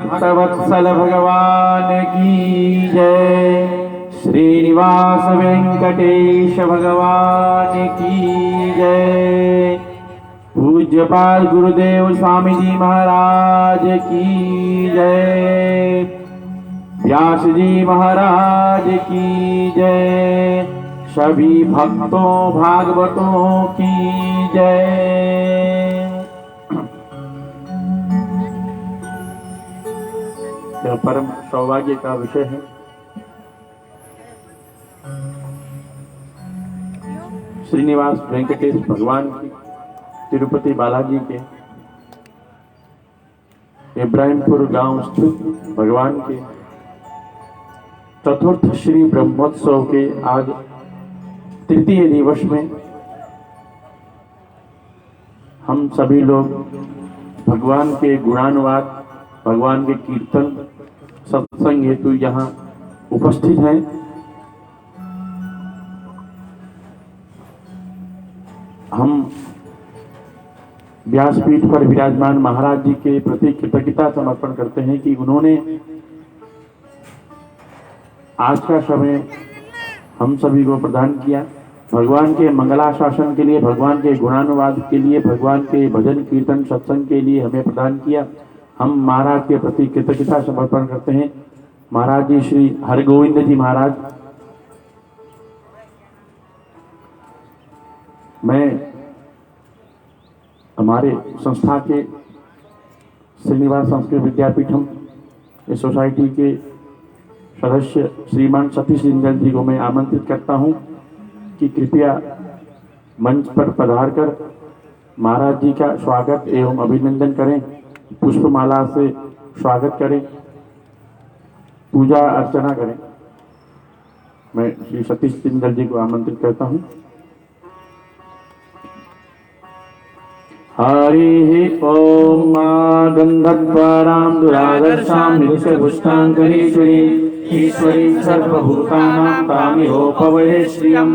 भक्तवत्सल भगवान की जय। श्रीनिवास वेंकटेश भगवान की जय। पूज्यपाद गुरुदेव स्वामी जी महाराज की जय। व्यास जी महाराज की जय। सभी भक्तों भागवतों की जय। यह परम सौभाग्य का विषय है। श्रीनिवास वेंकटेश भगवान की तिरुपति बालाजी के इब्राहिमपुर गांव स्थित भगवान के चतुर्थ श्री ब्रह्मोत्सव के आज तृतीय दिवस में हम सभी लोग भगवान के गुणानुवाद, भगवान के कीर्तन, सत्संग हेतु यहाँ उपस्थित हैं। हम व्यासपीठ पर विराजमान महाराज जी के प्रति कृतज्ञता समर्पण करते हैं कि उन्होंने आज का समय हम सभी को प्रदान किया। भगवान के मंगलाशासन के लिए, भगवान के गुणानुवाद के लिए, भगवान के भजन कीर्तन सत्संग के लिए हमें प्रदान किया। हम महाराज के प्रति कृतज्ञता समर्पण करते हैं। महाराज जी श्री हरगोविंद जी महाराज, मैं हमारे संस्था के श्रीनिवास संस्कृत विद्यापीठम इस सोसाइटी के सदस्य श्रीमान सतीश जिंदल जी को मैं आमंत्रित करता हूं कि कृपया मंच पर पधार कर महाराज जी का स्वागत एवं अभिनंदन करें, पुष्पमाला से स्वागत करें, पूजा अर्चना करें। मैं श्री सतीश जिंदल जी को आमंत्रित करता हूं। हरि ओम गंधर्वारां दुरादर्शां नित्यपुष्टांकरीश्वरी ईश्वरी सर्वभूतानां तामिहोपवये श्रियम्।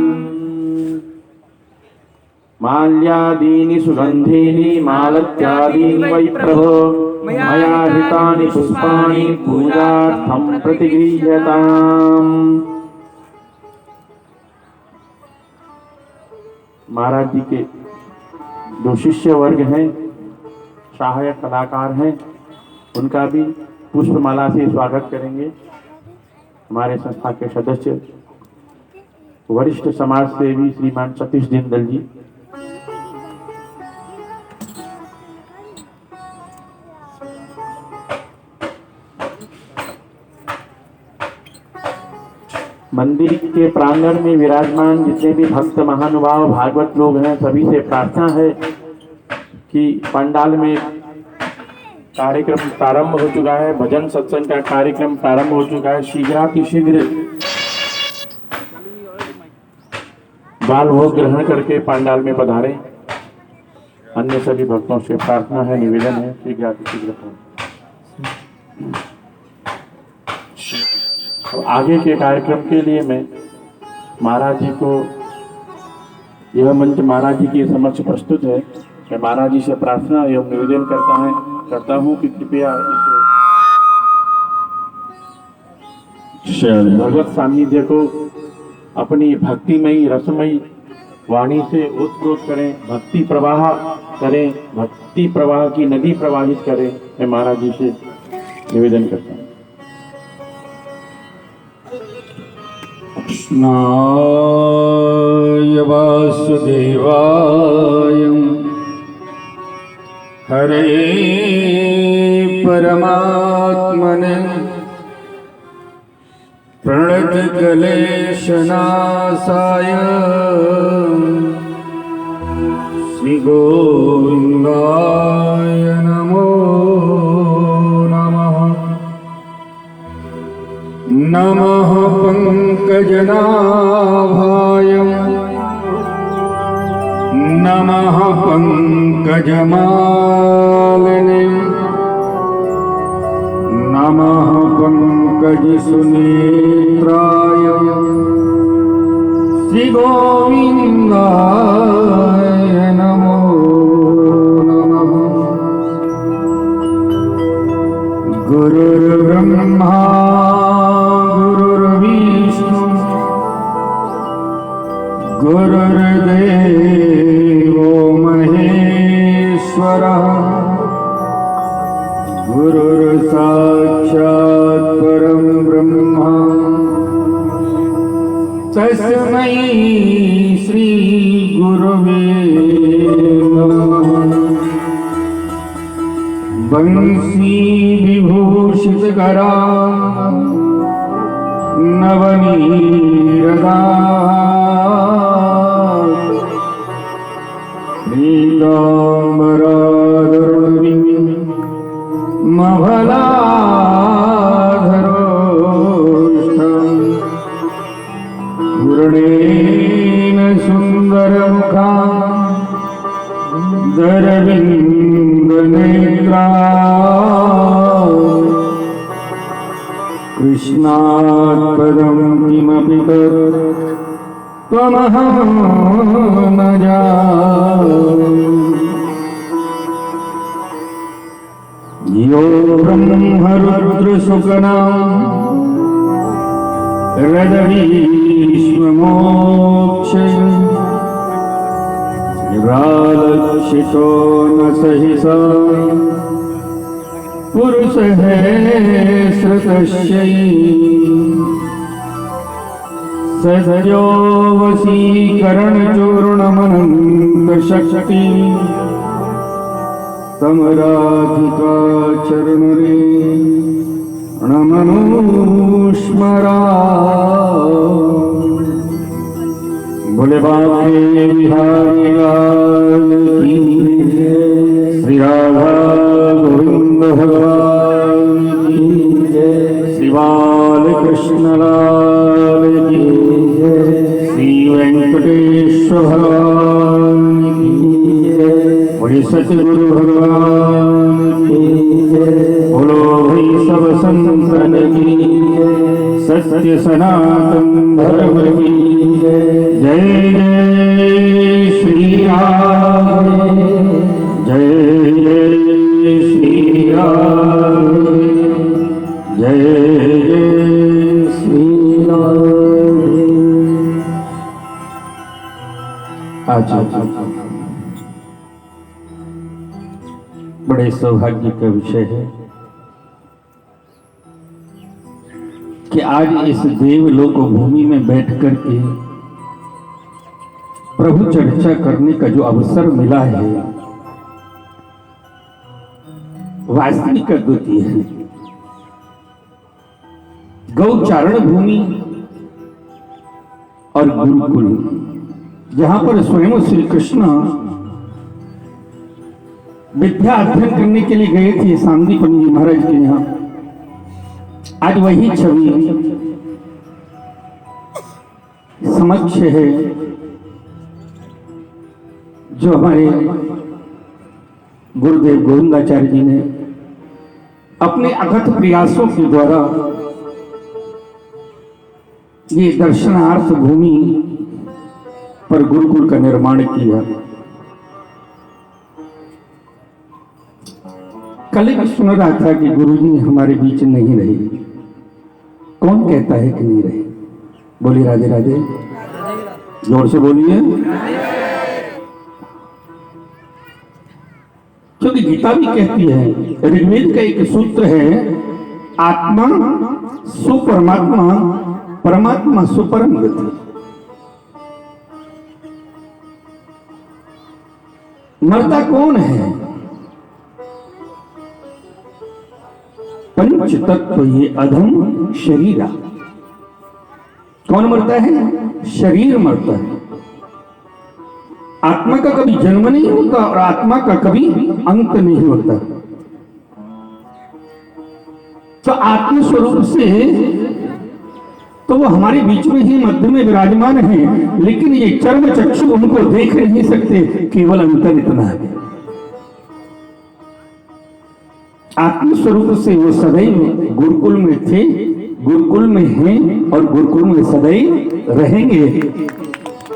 माल्यादीनि सुगन्धीनि मालत्यादीनि वै प्रभो मया हितानि पुष्पाणि पूजार्थं प्रतिगृह्यताम्। महाराज जी के जो शिष्य वर्ग हैं, सहायक कलाकार हैं, उनका भी पुष्पमाला से स्वागत करेंगे। हमारे संस्था के सदस्य वरिष्ठ समाज सेवी श्रीमान सतीश जिंदल जी, मंदिर के प्रांगण में विराजमान जितने भी भक्त महानुभाव भागवत लोग हैं, सभी से प्रार्थना है कि पंडाल में कार्यक्रम प्रारंभ हो चुका है, भजन सत्संग का कार्यक्रम प्रारंभ हो चुका है। शीघ्रातिशीघ्र बाल भोग ग्रहण करके पंडाल में पधारें। अन्य सभी भक्तों से प्रार्थना है, निवेदन है, शीघ्रातिशीघ्र। तो आगे के कार्यक्रम के लिए मैं महाराज जी को, यह मंच महाराज जी के समक्ष प्रस्तुत है। मैं महाराज जी से प्रार्थना एवं निवेदन करता हूँ कि कृपया इस भगवत सान्निध्य को अपनी भक्तिमयी रसमयी वाणी से उत्प्रोत करें, भक्ति प्रवाह करें, भक्ति प्रवाह की नदी प्रवाहित करें। मैं महाराज जी से निवेदन करता हूँ। कृष्णाय वासुदेवाय हरे परमात्मने प्रणतक्लेशनाशाय श्री गोविन्दाय नमो नमः। नमः पंकजनाभाय नमः पंकजमालिने नमः पंकजसुनेत्राय श्री गोविन्दाय नमो नमः। गुरु गुरुर्ब्रह्मा गुरुर्विष्णु गुरुर्देवो महेश्वरः गुरुर्साक्षात् परं ब्रह्म तस्मै श्री गुरवे नमः। बंसी विभूषितकरा नवनीरदा मभलाधरोष्ठम् पूर्णेन सुन्दरमुखा दरविन्दनेत्रा कृष्णात् पदं किमपि त्वमहं न जाने। यो ब्रह्मरुद्रशुकना हृदवीश्वमोक्षय निरालक्षितो न सहिसा पुरुषः श्रुतश्चै सद्यो वशीकरणचूर्णमनन्तशक्ति तमराधिका चरणरे नमनुस्मरा। भोले बाबे बिहारी लाल की श्री राधा गोविंद भगवान की श्री बाल कृष्ण लाल की श्री वेंकटेश्वर भगवान की बड़े सतगुरु भगवान की बोलो भाई सब संतन की सत्य सनातन धर्म की जय जय श्री राम जय जय श्री राम जय जय श्री राम। आज बड़े सौभाग्य का विषय है कि आज इस देवलोक भूमि में बैठ कर के प्रभु चर्चा करने का जो अवसर मिला है वास्तविक अद्वितीय है। गौचारण भूमि और गुरुकुल जहां पर स्वयं श्री कृष्ण विद्या अध्ययन करने के लिए गए थे सांदीपनि जी महाराज के यहाँ, आज वही छवि समक्ष है जो हमारे गुरुदेव गोविंदाचार्य जी ने अपने अथक प्रयासों के द्वारा ये दर्शनार्थ भूमि पर गुरुकुल का निर्माण किया। कल ही सुन रहा था कि गुरुजी हमारे बीच नहीं रहे। कौन कहता है कि नहीं रहे? बोलिए राधे राधे, जोर से बोलिए। क्योंकि गीता भी कहती है, ऋग्वेद का एक सूत्र है, आत्मा सुपरमात्मा परमात्मा सुपरम गति। मरता कौन है? पंच तत्व ये अधम शरीरा। कौन मरता है? शरीर मरता है। आत्मा का कभी जन्म नहीं होता और आत्मा का कभी अंत नहीं होता। तो आत्म स्वरूप से तो वो हमारे बीच में ही मध्य में विराजमान है, लेकिन ये चर्म चक्षु उनको देख नहीं सकते, केवल अंतर इतना है। आत्म स्वरूप से वो सदैव गुरुकुल में थे, गुरुकुल में हैं और गुरुकुल में सदैव रहेंगे।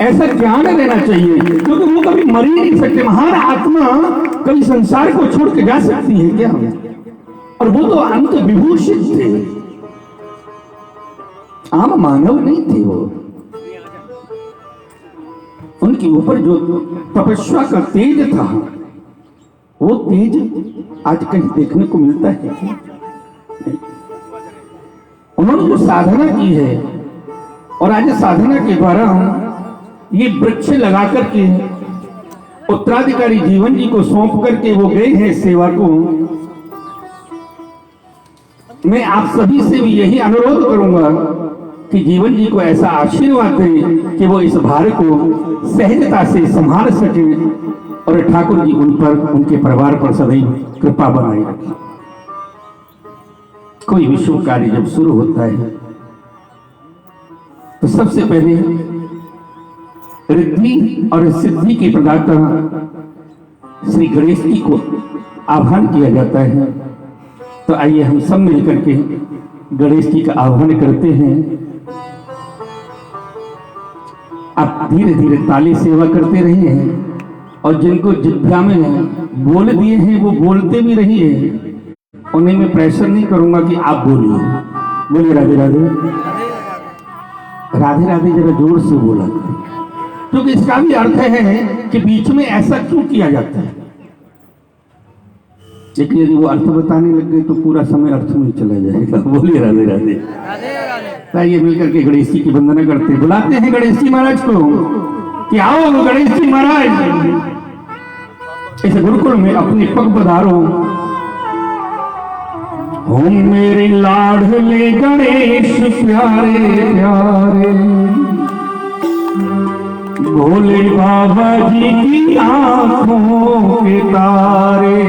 ऐसा ज्ञान लेना चाहिए, क्योंकि वो कभी मर ही नहीं सकते। महान आत्मा कभी संसार को छोड़ के जा सकती है क्या? और वो तो अंत विभूषित थे, आम मानव नहीं थे वो। उनके ऊपर जो तपस्या का तेज था, वो तेज आज कहीं देखने को मिलता है। उन्होंने जो साधना की है, और आज साधना के द्वारा हम ये वृक्ष लगा करके उत्तराधिकारी जीवन जी को सौंप करके वो गए हैं सेवा को। मैं आप सभी से भी यही अनुरोध करूंगा कि जीवन जी को ऐसा आशीर्वाद दें कि वो इस भार को सहजता से संभाल सके और ठाकुर जी उन पर, उनके परिवार पर सदैव कृपा बनाए रखें। कोई भी शुभ कार्य जब शुरू होता है तो सबसे पहले रिद्धि और सिद्धि के प्रदाता श्री गणेश जी को आह्वान किया जाता है। तो आइए हम सब मिलकर के गणेश जी का आह्वान करते हैं। आप धीरे धीरे ताली सेवा करते रहिए हैं, और जिनको जिभ्या में बोल दिए हैं वो बोलते भी रहिए। उन्हें मैं प्रेशर नहीं करूंगा कि आप बोलिए। बोलिए राधे राधे, राधे राधे जरा जोर से बोला, क्योंकि इसका भी अर्थ है कि बीच में ऐसा क्यों किया जाता है। लेकिन यदि वो अर्थ बताने लग गए तो पूरा समय अर्थ में चला जाएगा। बोलिए राधे राधे। आइए मिलकर के गणेश जी की वंदना करते हैं। बुलाते हैं गणेश जी महाराज को कि आओ गणेश जी महाराज इस गुरुकुल में अपने पग पधारो। हो मेरे लाडले गणेश प्यारे प्यारे, भोले बाबा जी की आंखों के तारे,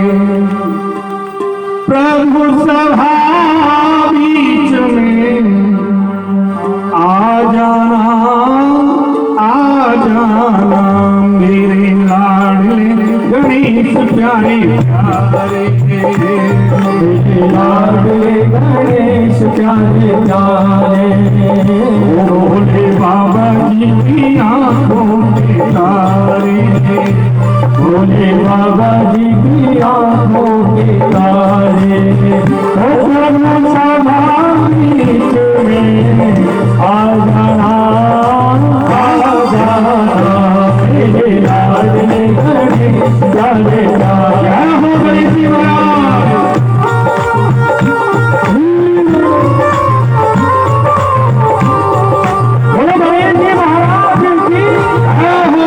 प्रभु सभा बीच में आ जाना मेरे लाडले गणेश प्यारे प्यारे, मेरे लाडले गणेश प्यारे प्यारे, भोले बाबा जी की आंखों के तारे, भोले बाबा जी की आंखों के तारे, सभा बीच में आ जाना मेरे लाडले गणेश प्यारे प्यारे। हो गणेश जी महाराज, बोलो गणेश जी महाराज की जय हो।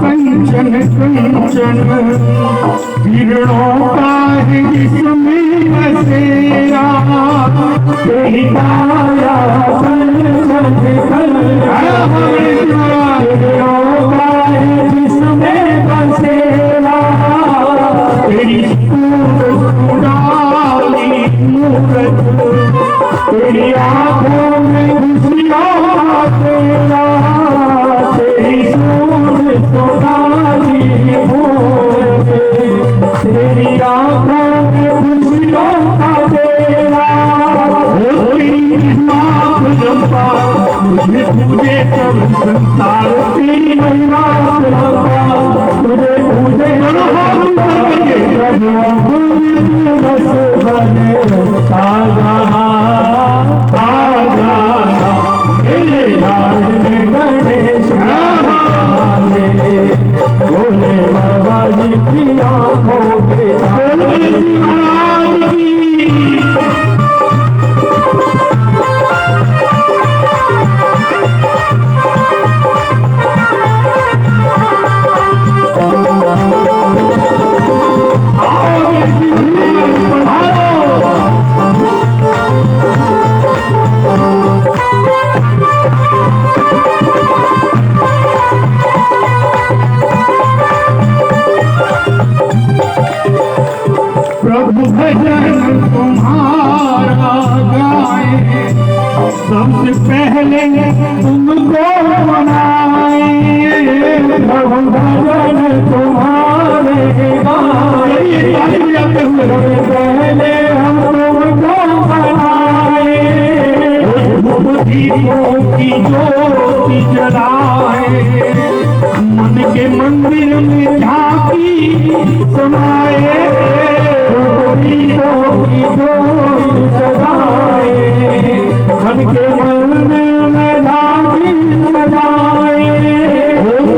कंचन कंचन किरणों का है जिसमें बसेरा, तेरी काया कंचन कंचन किरणों का है जिसमें बसेरा, तेरी सुडाली मूरत, तेरी आंखों में खुशियाँ तेरा, तेरी तेरी आंखों में खुशियों का तेरा, मुझे पूजे सब संसार, तेरी महिमा तुझे पूजे बस बने मेरे लाडले गणेश भोले बाबा जी की आंखों के तारे। भजन तुम्हारा गाए, सबसे पहले तुमको मनाए। प्रभु भजन तुम्हारे गाए, सबसे पहले हम तुमको मनाए। दीपों की ज्योति जलाए, मन के मंदिर में झांकी समाए। दीपों की ज्योति जलाए, मन के मंदिर में झांकी सजाए।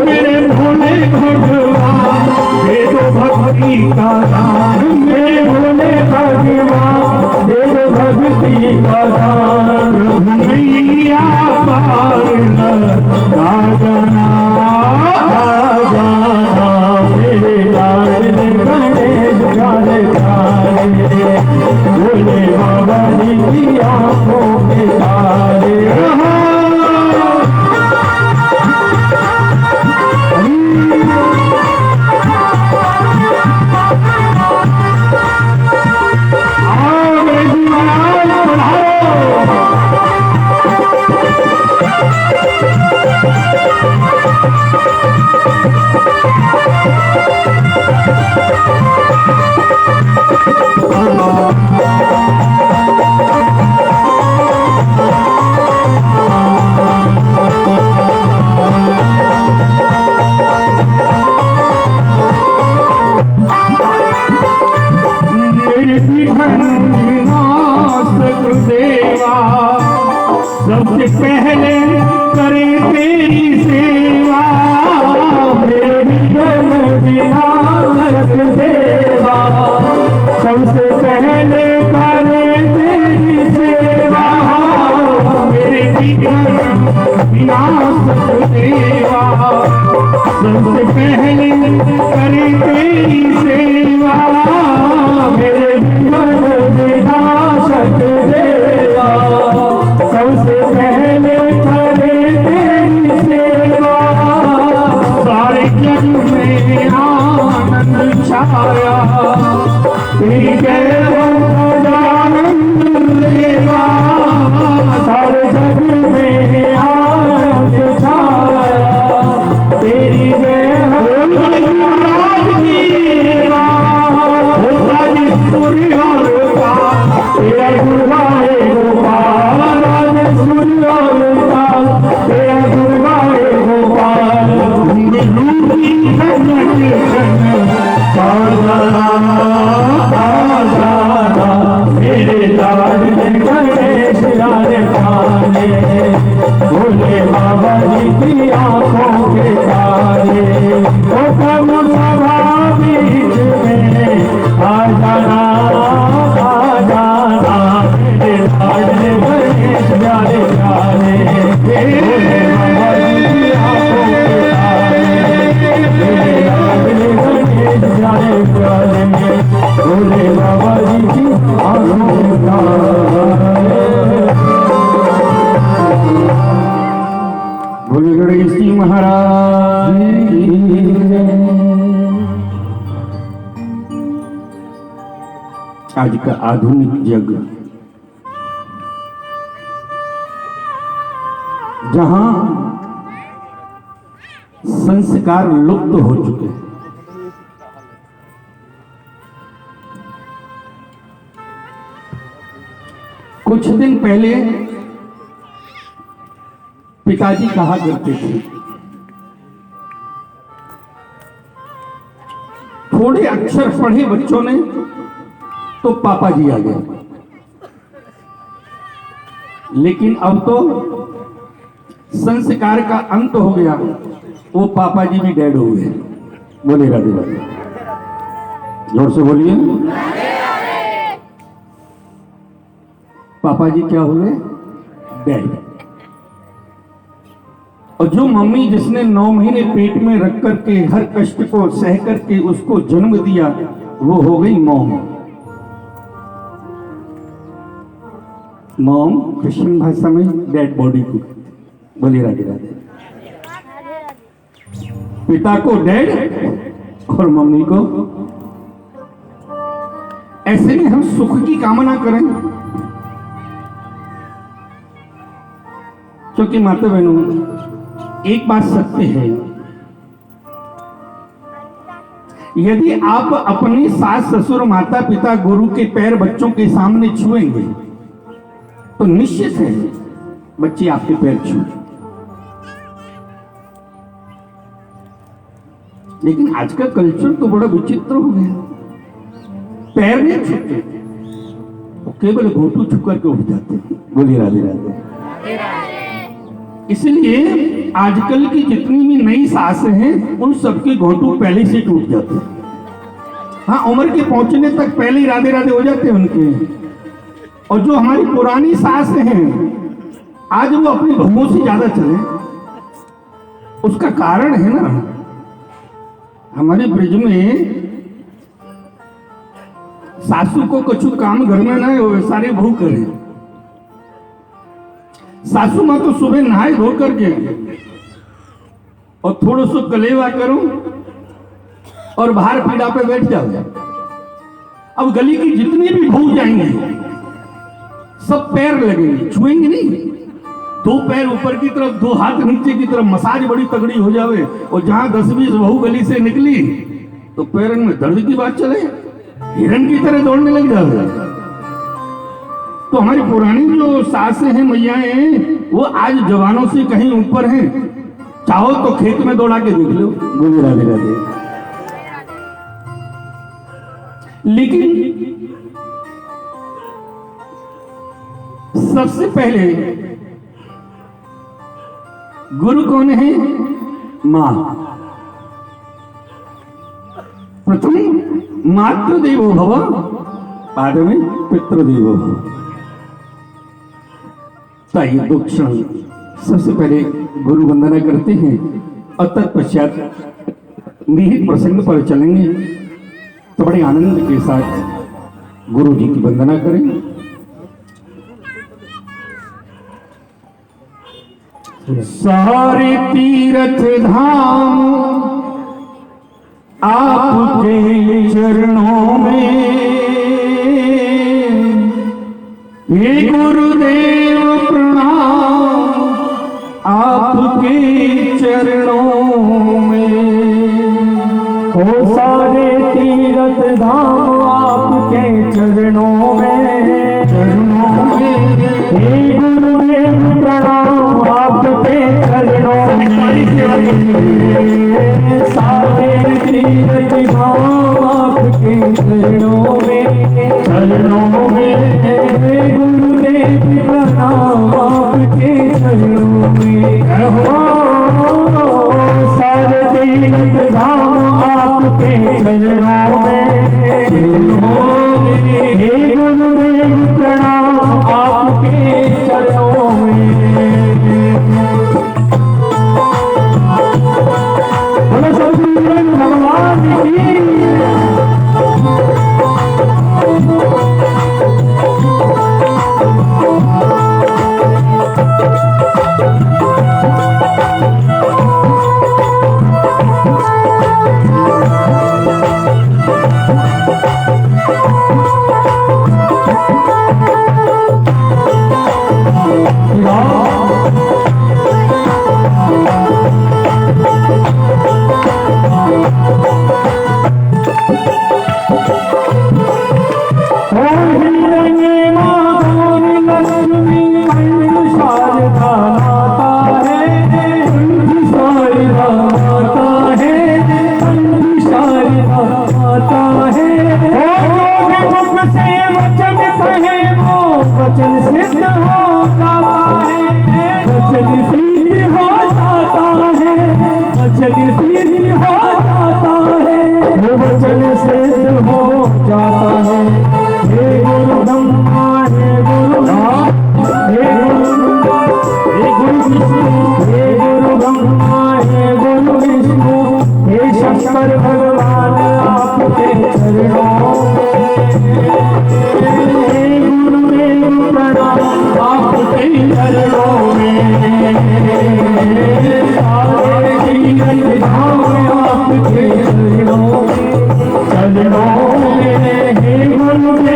मेरे भोले भगवान दे दो भक्ति का दान, मेरे भोले भगवान दे दो भक्ति का दान। मैया पार राजना राजना मेरे लाडले गणेश गाने गाए, भोले बाबा जी की आंखों के तारे। सबसे पहले करे तेरी सेवा, मेरी जन विनायक देवा, सबसे पहले करे तेरी सेवा। मेरे विनाशक देवा, सबसे पहले करे तेरी सेवा। मेरे जन विनाशक देवा, सबसे पहले करे तेरी सेवा। सारे जग में आनंद छाया, तेरी जय हो आनंद देवा, सारे जग में आनंद छाया। तेरी जय हो देवा, तेरा गुरुवारे गोपाल, तेरा गुरुवारे गोपाल। मेरे लाडले गणेश गाने गाने, भोले बाबा जी की आंखों के तारे। ओ प्रभु सभा बीच में आ जाना, आ जाना, मेरे लाडले गणेश गाने गाने, भोले बाबा जी की आंखों के तारे। मेरे लाडले गणेश गाने गाने, भोले बाबा जी की आंखों के तारे। बोले गणेश जी महाराज की जय। आज का आधुनिक जग जहां संस्कार लुप्त हो चुके हैं, कुछ दिन पहले पिताजी कहा करते थे, थोड़े अक्षर पढ़े बच्चों ने तो पापा जी आ गए, लेकिन अब तो संस्कार का अंत हो गया, वो पापा जी भी डेड हो गए। बोलेगा जोर से बोलिए, पापा जी क्या हुए? डेड। और जो मम्मी जिसने 9 महीने पेट में रख करके हर कष्ट को सह करके उसको जन्म दिया, वो हो गई मॉम। मॉम क्रिश्चियन भाषा में डेड बॉडी को बोली राधे राधे। पिता को डेड और मम्मी को। ऐसे में हम सुख की कामना करें, क्योंकि माता बहनों एक बात सत्य है, यदि आप अपने सास ससुर माता पिता गुरु के पैर बच्चों के सामने छुएंगे तो निश्चित है बच्चे आपके पैर छुए। लेकिन आज का कल्चर तो बड़ा विचित्र हो गया, पैर नहीं छूते, वो केवल घोटू छू करके उठ जाते हैं। बोलिए राधे राधे। इसलिए आजकल की जितनी भी नई सास हैं उन सबके घोटू पहले से टूट जाते हैं। हाँ, उम्र के पहुंचने तक पहले ही राधे राधे हो जाते हैं उनके। और जो हमारी पुरानी सास हैं आज वो अपनी बहुओं से ज्यादा चले, उसका कारण है ना, हमारे ब्रिज में सासू को कछु काम घर में ना हो, सारे बहू करें। सासू माँ तो सुबह नहाए धो करके और थोड़ा सा कलेवा करो और बाहर पीड़ा पे बैठ जाओ। अब गली की जितनी भी बहू जाएंगे सब पैर लगेंगे, छुएंगे नहीं। दो पैर ऊपर की तरफ, दो हाथ नीचे की तरफ, मसाज बड़ी तगड़ी हो जावे। और जहां 10-20 बहू गली से निकली तो पैरन में दर्द की बात चले, हिरन की तरह दौड़ने लग जावे। तो हमारी पुरानी जो सासें हैं, मैया हैं, वो आज जवानों से कहीं ऊपर हैं। चाहो तो खेत में दौड़ा के देख लो। बोलिए राधे राधे। लेकिन सबसे पहले गुरु कौन है? मां। प्रथम मातृदेवो भव, बाद में पितृदेवो भव। ताई दो क्षण सबसे पहले गुरु वंदना करते हैं और तत्पश्चात निहित प्रसंग पर चलेंगे। तो बड़े आनंद के साथ गुरु जी की वंदना करें। सारे तीर्थ धाम आपके चरणों में, हे गुरुदेव प्रणाम आपके चरणों में। हो सारे तीर्थ धाम आपके चरणों में, चरणों में। हे गुरुदेव प्रणाम आपके चरणों में। सारे तीर्थ धाम आपके चरणों में, चरणों में। हे गुरुदेव प्रणाम आपके चरणों में। सारे तीर्थ धाम आपके चरणों में, हे गुरुदेव प्रणाम आपके चरणों में। बोलो सद्गुरु भगवान की। चरणों में, हे गुरुदेव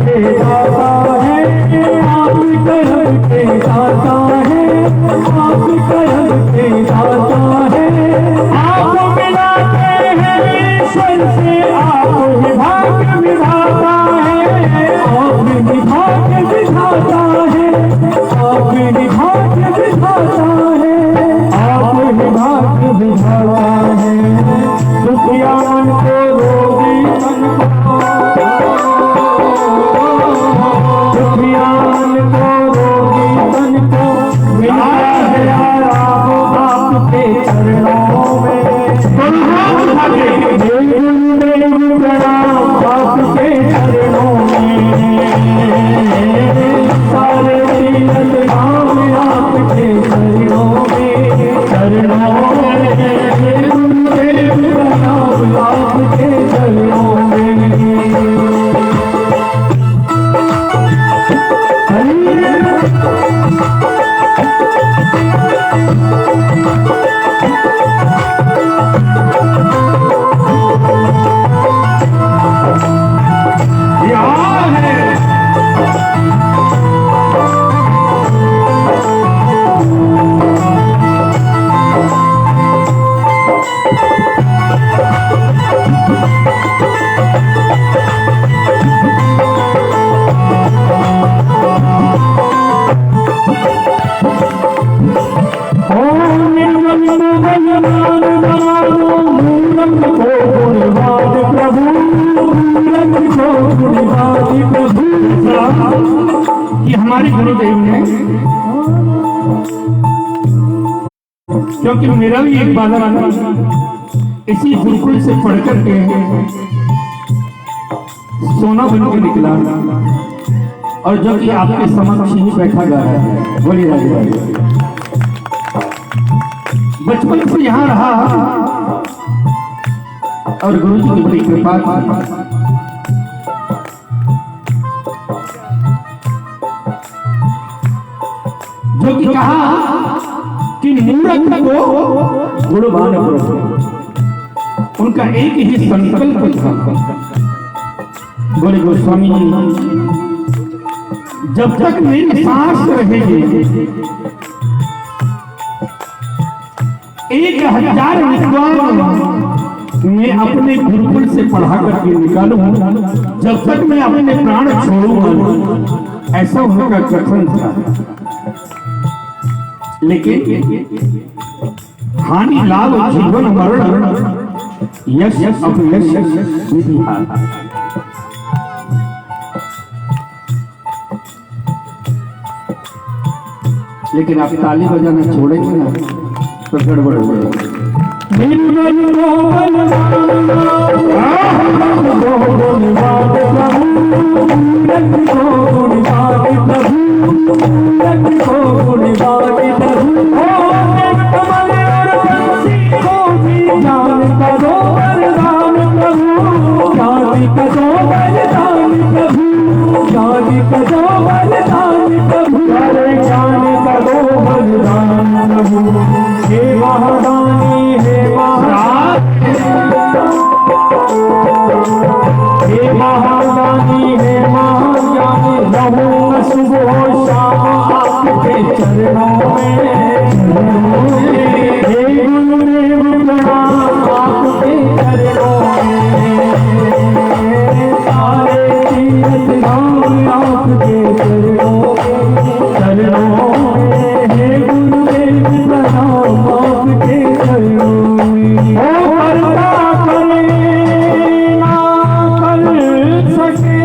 के दाता है, आप करम के दाता है, आप करम के दाता है। आप मिलाते हैं ईश्वर से, आप ही भाग्य विधाता है, आप ही भाग्य विधाता है, आप ही भाग्य विधाता है, आप ही भाग्य विधाता है। दुखिया मन को रोगी मन को, दुखिया मन को रोगी मन को मिला है आराम आपके चरणों में। गुरुदेव प्रणाम आपके चरणों में, सारे तीरथ धाम आपके चरणों में, चरणों में। गुरुदेव प्रणाम आपके चरणों में। ये हमारे गुरुदेव ने, क्योंकि मेरा भी एक बालक इसी गुरुकुल से पढ़ करके सोना बन के निकला, और जो कि आपके समक्ष ही बैठा जा रहा है। बोलिए राधे राधे। बचपन से यहाँ रहा और गुरु जी की बड़ी कृपा थी। जो कि कहा कि मूर्ख को गुणवान करो। उनका एक ही संकल्प था, बोले गोस्वामी जब तक मेरी सांस रहेगी 1000 विद्वान मैं अपने गुरुकुल से पढ़ा करके निकालूं, जब तक मैं अपने प्राण छोड़ूंगा। ऐसा उनका कथन था। लेकिन हानि लाभ जीवन मरण यश अपयश विधि हाथ। लेकिन आप ताली बजाना छोड़ेंगे ना तो गड़बड़ हो जाएगी। हे महादानी हे महादानी हे महादानी हे महादानी रहूं सुबह शाम आपके चरणों में। हे गुरुदेव प्रणाम आपके चरणों में, सारे तीरथ धाम आपके चरणों में। हे गुरुदेव प्रणाम आपके चरणों में। ओ करता करे ना कर सके,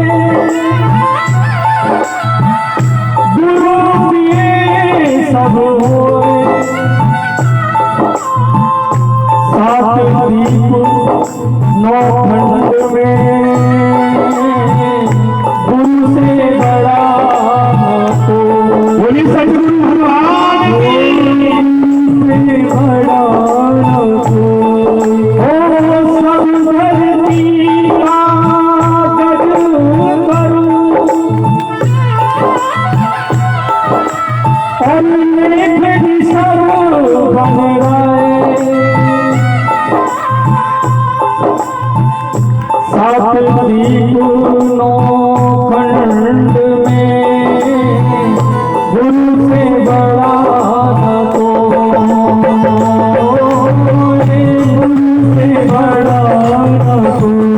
गुरु दिए सब होए। 7 दीप 9 खंड में गुरु से बड़ा ब्रह्मांड में गुरु से बड़ा न कोई, गुरु से बड़ा न कोई।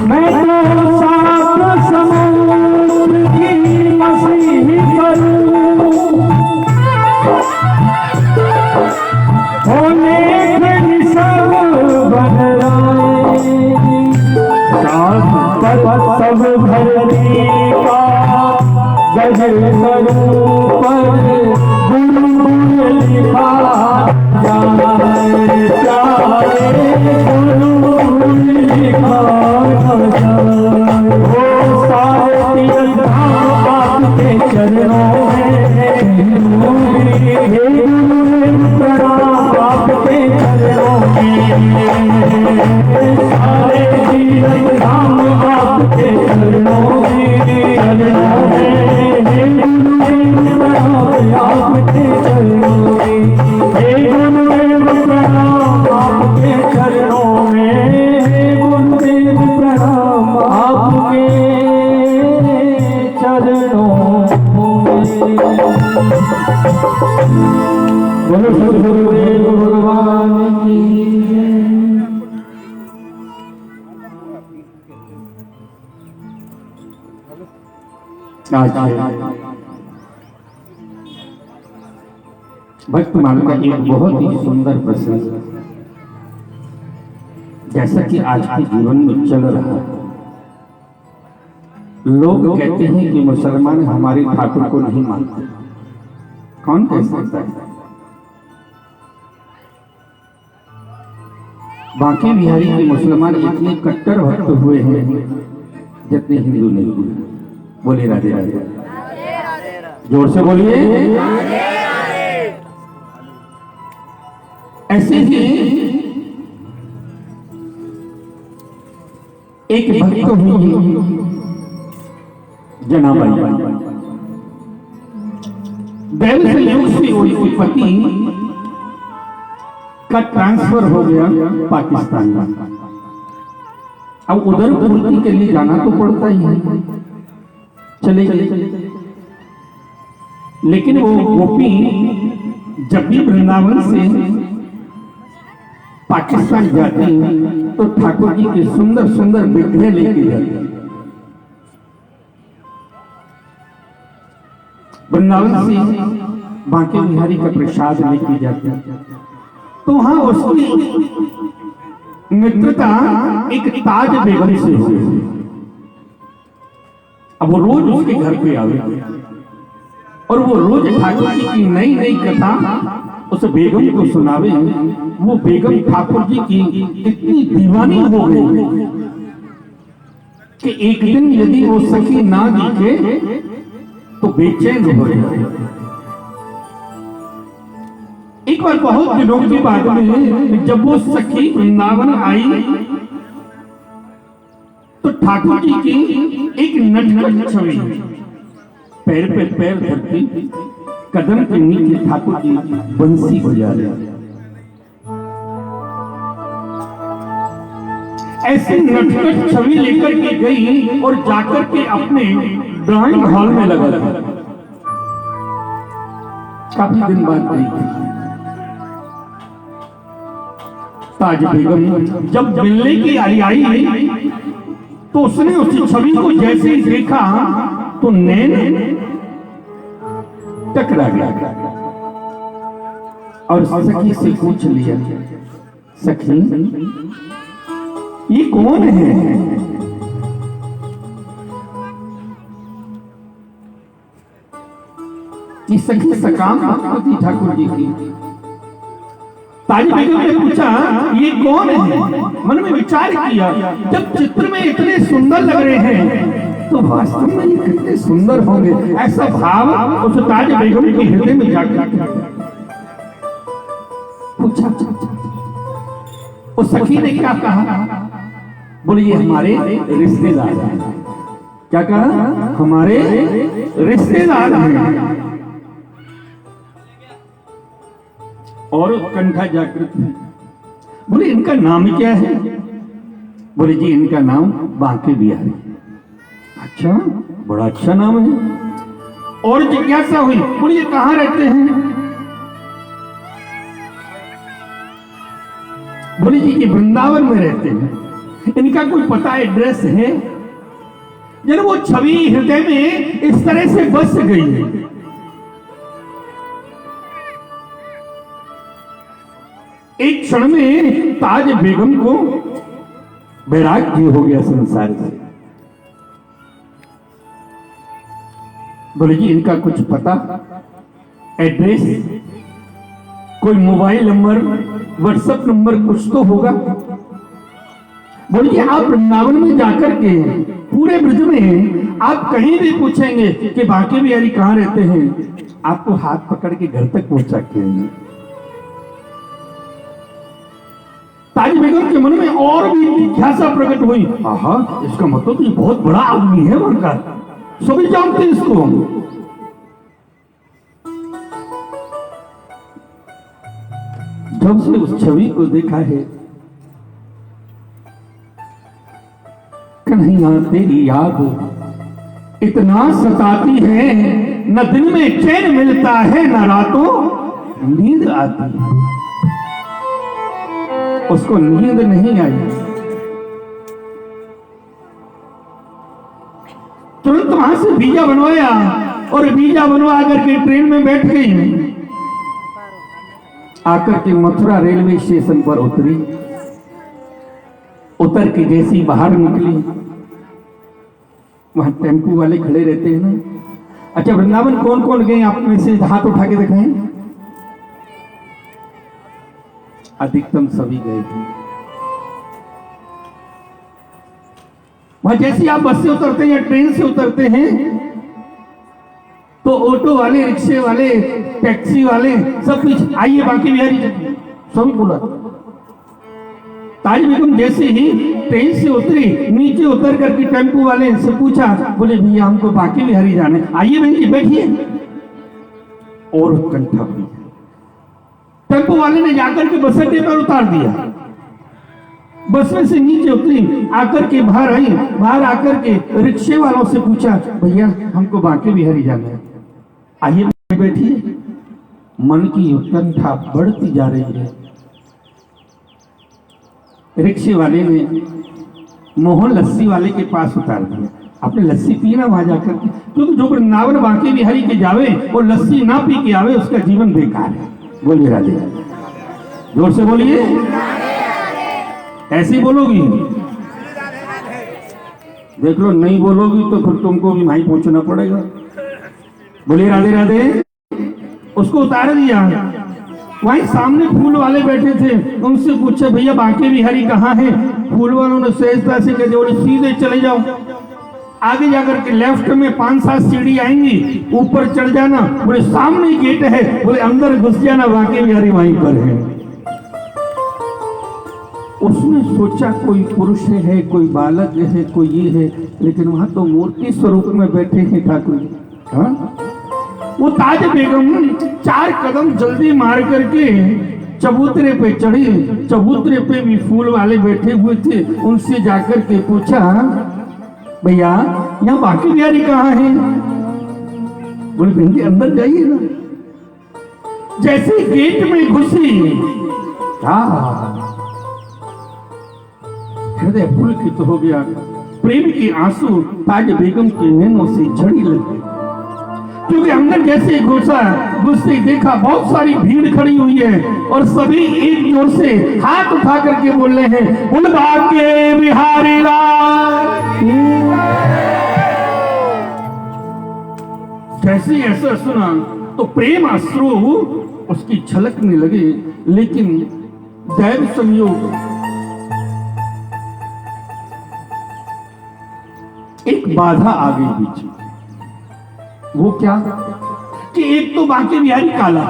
मैं तो सात समुद्र की मसीह करूं, होने फिर सब बदलाए, सब धरती का गजल करूं पर गुरु लिखा जाए, चाहे गुरु लिखा जाए। वो सारे तीर्थ धाम आपके चरणों में, हे गुरु प्रणाम आपके चरणों में, सारे तीर्थ धाम आपके चरणों में, चरणों में, हे गुरुदेव प्रणाम आपके चरणों में, हे गुरुदेव प्रणाम आपके चरणों में, हे गुरुदेव प्रणाम आपके चरणों में। बोलो सद्गुरुदेव भगवान की जय। भक्तमाल का एक बहुत ही सुंदर प्रसंग, जैसा कि आज के जीवन में चल रहा है। लोग कहते हैं कि मुसलमान हमारे ठाकुर को नहीं मानते। कौन कह सकता है? बाकी बिहारी के मुसलमान इतने कट्टर भक्त हुए हैं जितने हिंदू नहीं हुए। बोलिए राधे राधे, जोर से बोलिए। ऐसे ही एक भक्त हुई जनाबाई, दैव संयोग से उनके पति का ट्रांसफर हो गया पाकिस्तान में। अब उधर पूर्ति के लिए जाना तो पड़ता ही है, चले गए। लेकिन वो गोपी जब भी वृंदावन से पाकिस्तान जाती है तो ठाकुर जी के सुंदर सुंदर विग्रह लेके जाती है। वृंदावन से बांके बिहारी का प्रसाद लेके जाते हैं तो वहां उसकी मित्रता एक ताज बेगम से हुई। अब वो रोज उसके घर पे आवे और वो रोज ठाकुर जी की नई नई कथा उस बेगम को सुनावे। वो बेगम ठाकुर जी की इतनी दीवानी हो गई कि एक दिन यदि वो सखी ना दिखे तो बेचैन हो गया। एक बार बहुत दिनों की बात में जब वो सखी वृंदावन आई तो ठाकुर जी की एक नटखट छवि पैर पे पैर धरती कदम के नीचे ठाकुर जी बंसी बजा रहे। ऐसी नटखट छवि लेकर के गई और जाकर के अपने ड्राइंग हॉल में लगा था। काफी दिन बाद गई थी। ताज बेगम जब मिलने की आई तो उसने उस छवि को जैसे ही देखा तो नैन टकरा गया और सखी से पूछ लिया, सखी ये कौन है? कि सखी सकाम भगवती ठाकुर जी की। ताज बेगम ने पूछा ये कौन है? मन में विचार किया, जब चित्र में इतने सुंदर लग रहे हैं तो वास्तव में ये कितने सुंदर होंगे, ऐसा भाव उस ताज बेगम के हृदय में जागा। पूछा उस सखी ने क्या कहा? बोले ये हमारे रिश्तेदार हैं। क्या कहा? हमारे रिश्तेदार हैं। और कंठा जागृत है। बोले इनका नाम क्या है? बोले जी इनका नाम बांके बिहारी। अच्छा, बड़ा अच्छा नाम है। और जिज्ञासा हुई, बोलिए कहाँ रहते हैं? बोली जी कि वृंदावन में रहते हैं। इनका कोई पता एड्रेस है? जब वो छवि हृदय में इस तरह से बस गई है, एक क्षण में ताज बेगम को वैराग्य हो गया संसार से। बोले जी इनका कुछ पता एड्रेस, कोई मोबाइल नंबर, व्हाट्सएप नंबर कुछ तो होगा। बोलिए आप वृंदावन में जाकर के पूरे ब्रज में आप कहीं भी पूछेंगे कि बांके बिहारी कहाँ रहते हैं, आपको हाथ पकड़ के घर तक पहुंचा के। ताज बेगम के मन में और भी जिज्ञासा प्रकट हुई। आहा, इसका मतलब ये बहुत बड़ा आदमी है वहां का, सभी जानते हैं इसको। जब से उस छवि को देखा है, कन्हैया तेरी याद इतना सताती है, न दिन में चैन मिलता है न रातों नींद आती है। उसको नींद नहीं आई, तुरंत वहां से वीजा बनवाया और वीजा बनवा करके ट्रेन में बैठ गई। आकर के मथुरा रेलवे स्टेशन पर उतरी। उतर के जैसी बाहर निकली, वहां टेम्पू वाले खड़े रहते हैं ना। अच्छा, वृंदावन कौन कौन गए आप में से हाथ उठा के दिखाएं? अधिकतम सभी गए थे। वहां जैसे आप बस से उतरते हैं या ट्रेन से उतरते हैं तो ऑटो वाले, रिक्शे वाले, टैक्सी वाले सब कुछ आइए बांके बिहारी सभी बोला। ताज बेगम जैसे ही ट्रेन से उतरी, नीचे उतर करके टेम्पो वाले से पूछा, बोले भैया हमको बांके बिहारी जाने, आइए बहन जी बैठिए। और उत्कंठा हुई। टेम्पो वाले ने जाकर के बस अड्डे पर उतार दिया। बस में से नीचे उतरी, आकर के बाहर आई। बाहर आकर के रिक्शे वालों से पूछा, भैया हमको बांके बिहारी जाना है, आइए बैठिए। मन की उत्कंठा बढ़ती जा रही है। रिक्शे वाले ने मोहन लस्सी वाले के पास उतार दिया। आपने लस्सी पी ना वहां जाकर के, क्योंकि जो वृंदावन बांके बिहारी के जावे और लस्सी ना पी के आवे उसका जीवन बेकार है। बोलिए राधे, जोर से बोलिए। ऐसे ही बोलोगी? देख लो, नहीं बोलोगी तो फिर तुमको भी वहीं पहुंचना पड़ेगा। बोलिए राधे राधे। उसको उतार दिया। वहीं सामने फूल वाले बैठे थे, उनसे पूछा भैया बांके बिहारी कहाँ है? फूल वालों ने सहजता से कह दिया, सीधे चले जाओ, आगे जाकर के लेफ्ट में 5-7 सीढ़ी आएंगी, ऊपर चढ़ जाना, बोले सामने गेट है, बोले अंदर घुस जाना, बांके बिहारी वहीं पर है। उसने सोचा कोई पुरुष है, कोई बालक है, कोई ये है, लेकिन वहां तो मूर्ति स्वरूप में बैठे हैं ठाकुर जी। हाँ? वो ताज बेगम 4 कदम जल्दी मार करके चबूतरे पे चढ़ी। चबूतरे पे भी फूल वाले बैठे हुए थे, उनसे जाकर के पूछा, भैया यहाँ बांके बिहारी कहाँ है? बोले बहन जी अंदर जाइए ना। जैसे गेट में घुसी, हृदय पुलकित हो गया। प्रेम के आंसू ताज बेगम के नैनों से झड़ी लग गई। क्योंकि अंदर जैसे घुसते देखा बहुत सारी भीड़ खड़ी हुई है और सभी एक जोर से हाथ उठा करके बोल रहे हैं, उन बांके बिहारी लाल। जैसे ऐसा सुना तो प्रेम अश्रु उसकी छलकने लगे, लेकिन दैव संयोग एक बाधा आ गई बीच में। वो क्या कि एक तो बांके बिहारी काला,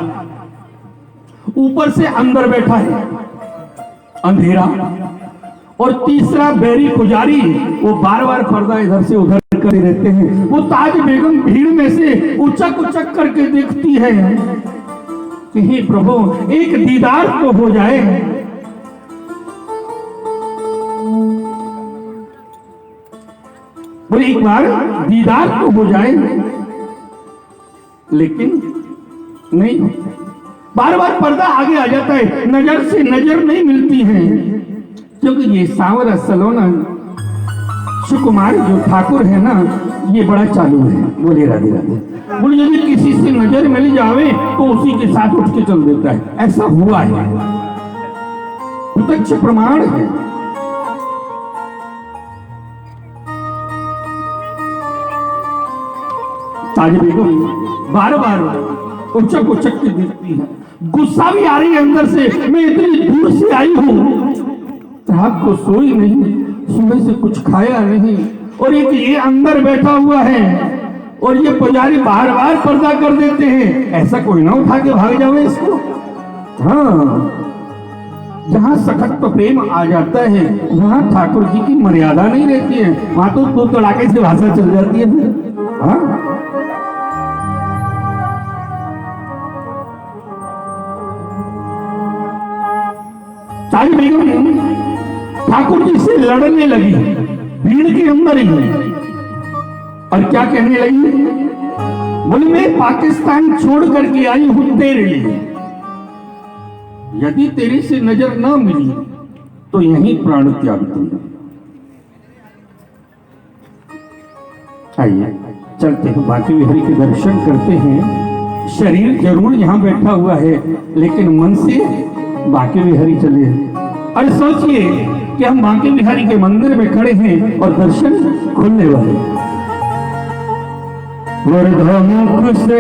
ऊपर से अंदर बैठा है अंधेरा, और तीसरा बैरी पुजारी, वो बार बार पर्दा इधर से उधर करते रहते हैं। वो ताज बेगम भीड़ में से उचक उचक करके देखती है कि हे प्रभु एक दीदार तो हो जाए। बोले एक बार दीदार तो हो जाए, लेकिन नहीं, बार बार पर्दा आगे आ जाता है, नजर से नजर नहीं मिलती है। क्योंकि ये सांवरा सलोना सुकुमार जो ठाकुर है ना, ये बड़ा चालू है। बोले राधे राधे। बोले यदि किसी से नजर मिल जावे तो उसी के साथ उठ के चल देता है, ऐसा हुआ है, प्रत्यक्ष प्रमाण है। ताज बेगम बार बार उचक उचक के देखती है, गुस्सा भी आ रही है अंदर से, मैं इतनी दूर से आई हूं, रात को सोई नहीं, सुबह से कुछ खाया नहीं, और एक ये अंदर बैठा हुआ है, और ये पुजारी बार बार पर्दा कर देते हैं, ऐसा कोई ना उठा के भाग जावे इसको। हाँ, जहाँ सखत तो प्रेम आ जाता है वहाँ ठाकुर जी की मर्यादा नहीं रहती है, वहां तो तड़ाके से भाषा चल जाती है फिर। हाँ, ताज बेगम ठाकुर जी से लड़ने लगी भीड़ के अंदर ही, और क्या कहने लगी? बोले मैं पाकिस्तान छोड़ करके आई हूं तेरे लिए, यदि तेरे से नजर ना मिली तो यहीं प्राण त्याग दूंगा। आइए चलते हैं, बाकी बिहारी के दर्शन करते हैं। शरीर जरूर यहाँ बैठा हुआ है, लेकिन मन से बाकी बिहारी चले। और सोचिए कि हम बांके बिहारी के मंदिर में खड़े हैं और दर्शन खुलने वाले। मुख से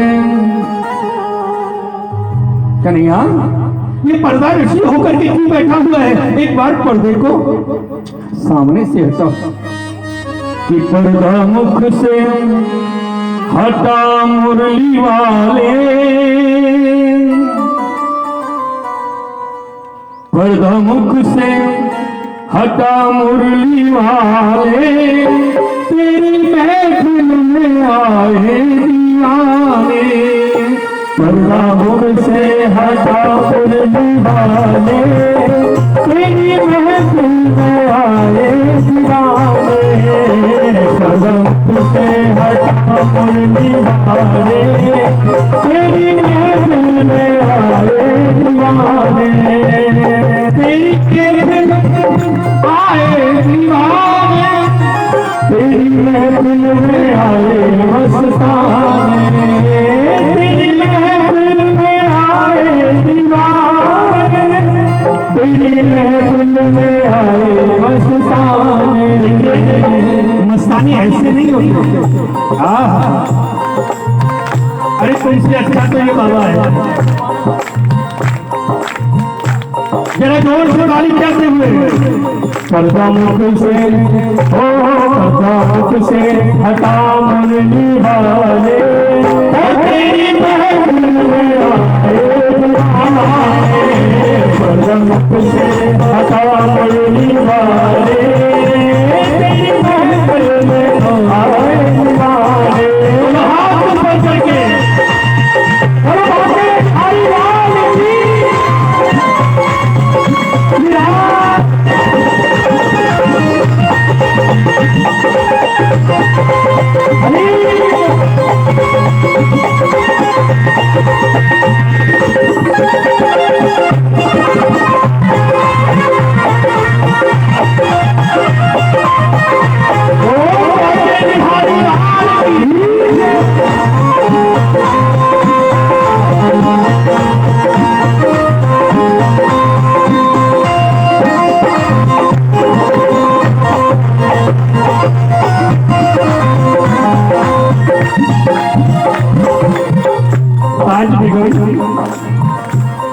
कन्हैया, ये पर्दा ऋषि होकर के क्यों बैठा हुआ है? एक बार पर्दे को सामने से हटा, कि पर्दा मुख से हटा मुरली वाले, पर्दा मुख से हटा मुरली वाले, तेरी महफिल में आए दीवाने। पर्दा मुख से हटा मुरली वाले, तेरी महफिल में आए दीवाने। पर्दा मुख से हटा मुरली वाले, तेरी महफिल में आए दीवाने। तेरी महफिल आए दीवाने, तेरी महफिल में आए मस्ताने। तेरी महफिल में आए दीवाने, तेरी महफिल में आए मस्ताने। मस्तानी ऐसे नहीं होती। अरे कोई से अच्छा तो ये बाबा है, जरा जोर से ताली कहते हुए। पर्दा मुख से, ओ पर्दा मुख से हटा मुरली वाले, तेरी महफिल में आए दीवाने। पर्दा मुख से हटा मुरली वाले, तेरी महफिल में आए दीवाने। हाथ ऊपर करके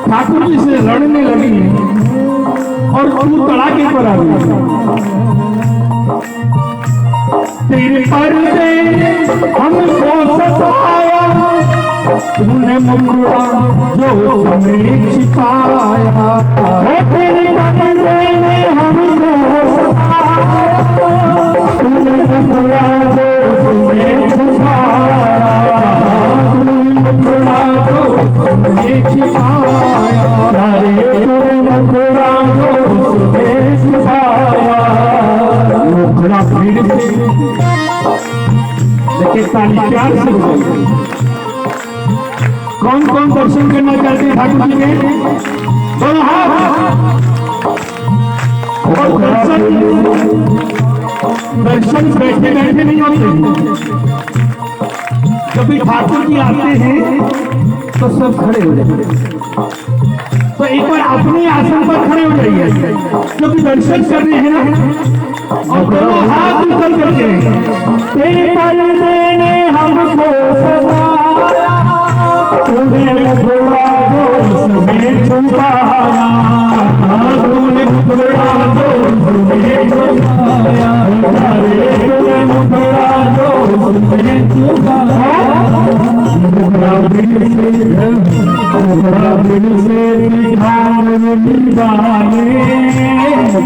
ठाकुर जी से लड़ने लगी और तू तड़ाके पर आ गई। तेरे पर्दे हमको सताया, तूने मुखड़ा जो तुम्हें छिपाया। तेरे पर्दे ने हमको सताया, तूने मुखड़ा जो तुम्हें छिपाया। मुखड़ा जो तुम्हें छिपाया, मुखड़ा जो तुम्हें छिपाया। मुखड़ा फिर से देखिए ताली प्यार से बोलिए। कौन कौन दर्शन करना चाहते हैं ठाकुर जी के? बोलो हाँ। और दर्शन बैठे बैठे नहीं होते। कभी ठाकुर जी आते हैं तो सब खड़े हो जाते हैं। तो एक बार अपने आसन पर खड़े हो जाइए, क्योंकि दर्शन कर रहे हैं ना। और दोनों हाथ ऊपर करके तेरे पर्दे ने हमको सजाया, तूने थोड़ा दोस्त में छुपाया, तूने थोड़ा दोस्त में छुपाया, तूने थोड़ा दोस्त में छुपाया। बड़ा दिल से निभाने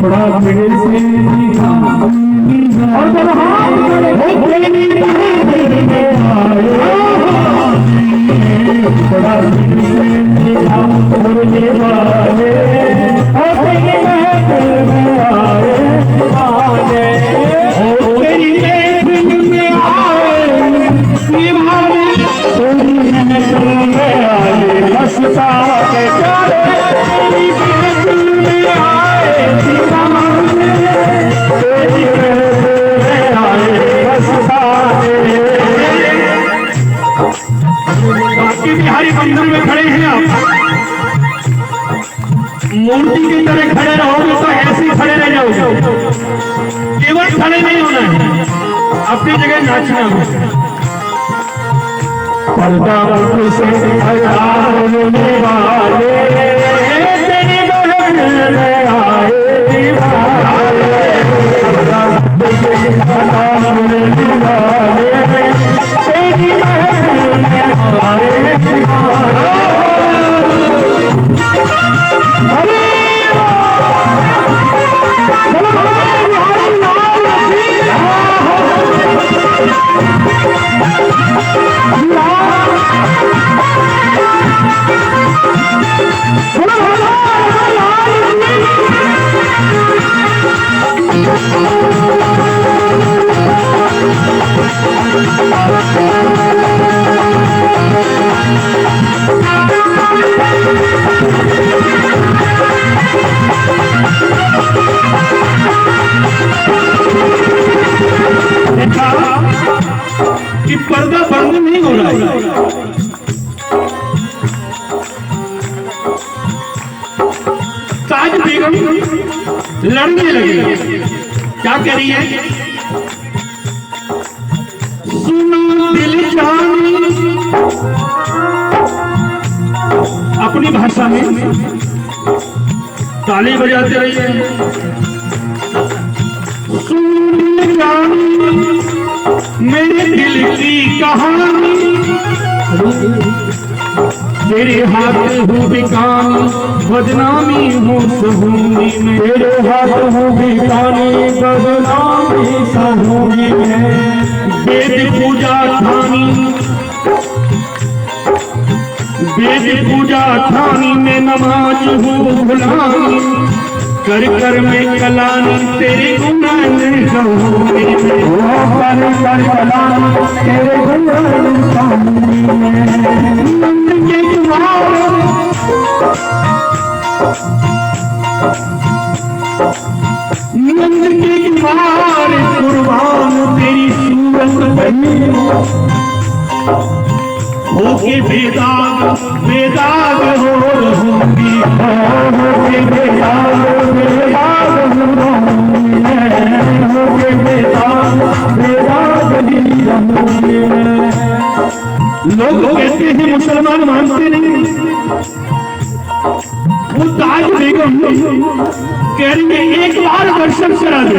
बड़ा दिल से और जब हाथ बड़ा दिल से निभाने वाले बिहारी मंदिर में खड़े हैं आप, मूर्ति की तरह खड़े रहोगे तो ऐसे ही खड़े रह जाओगे। केवल खड़े नहीं होना है, अपनी जगह नाचना है। पर्दा से हटाने वाले तेरी बहन में आए दीवाने, पर्दा से हटाने वाले तेरी बहन में आए दीवाने। कि पर्दा बंद नहीं हो रहा है। ताज बेगम लड़ने लगी, क्या कह रही है? सुनो दिल जानी, अपनी भाषा में ताली बजाते रहिए। सुनो दिल जानी मेरे दिल की कहानी, तेरे हाथ हूँ बिकानी बदनामी हूँ सहूंगी में, तेरे हाथ हूँ बिकानी बदनामी सहूंगी में। वेद पूजा थानी, वेद पूजा थानी में नमाज हूँ भुलानी, कर कर में कलानी तेरे गुनाह कहूँगी मैं, कर कर कलानी तेरे गुनाह कहूँगी मैं। नंद के कुमार कुर्बान तेरी सूरत बनी, होके बेदाग बेदाग हो रहूंगी, होके बेदाग बेदाग हो रहूंगी मैं, होके बेदाग बेदाग ही रहूंगी मैं। लोग कहते हैं मुसलमान मानते नहीं, वो ताज बेगम कह रही है एक बार दर्शन करा दे।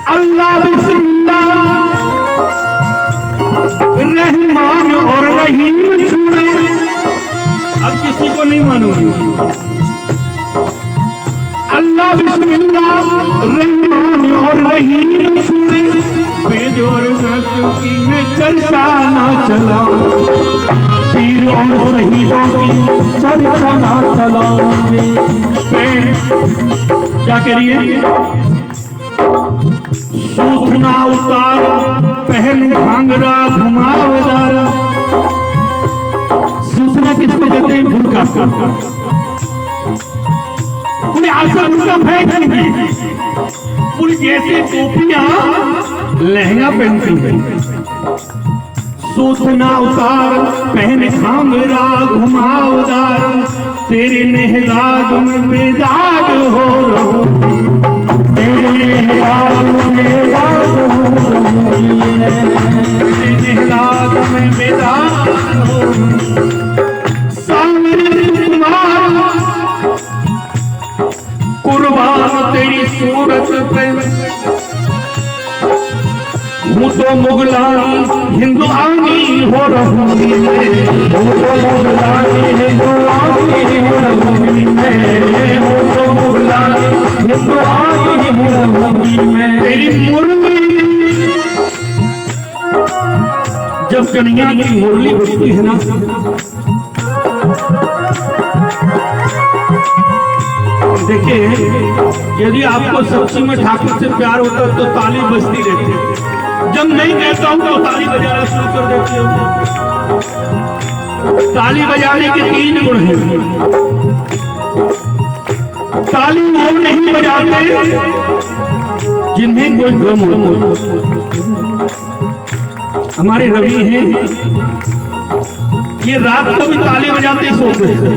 अल्लाह बिस्मिल्लाह रहमान और रहीम छूए। अब किसी को नहीं मानूंगी। अल्लाह बिस्मिल्लाह रहमान और रहीम छूए, वेद और संस्कृति में चर्चा ना चला, पीर और शहीदों की चर्चा ना चला। क्या करिए? घांगरा घुमावदार। सूचना किसको देते हैं? भूलका। कोई आशा उनका फेंक नहीं, पुल जैसे टोपियां लहंगा पहनती है। सूचना उतार पहन घांगरा घुमावदार, तेरे नेहदाग में बेदाग हो रहूं, तेरे नेहदाग में दाग हो रहूं, तेरे नेहदाग में बेदाग हो रहूं। कुर्बान तेरी सूरत पे हूँ तो मुगलानी हिंदुआनी हो रहूं मैं, हूँ तो मुगलानी हिंदुआनी हो रहूं मैं, हूँ तो मुगलानी हिंदुआनी हो रहूं मैं। तेरी मुरली जब कन्हैया की मुरली बजती है ना, देखिए यदि आपको सच्ची में ठाकुर से प्यार होता तो ताली बजती रहती है। जब नहीं कहता हूं तो ताली बजाना शुरू कर देते हो। ताली बजाने के 3 गुण हैं। ताली वो नहीं बजाते जिन्हें कोई गम हो। हमारे रवि हैं, ये रात को भी ताली बजाते सोते हैं।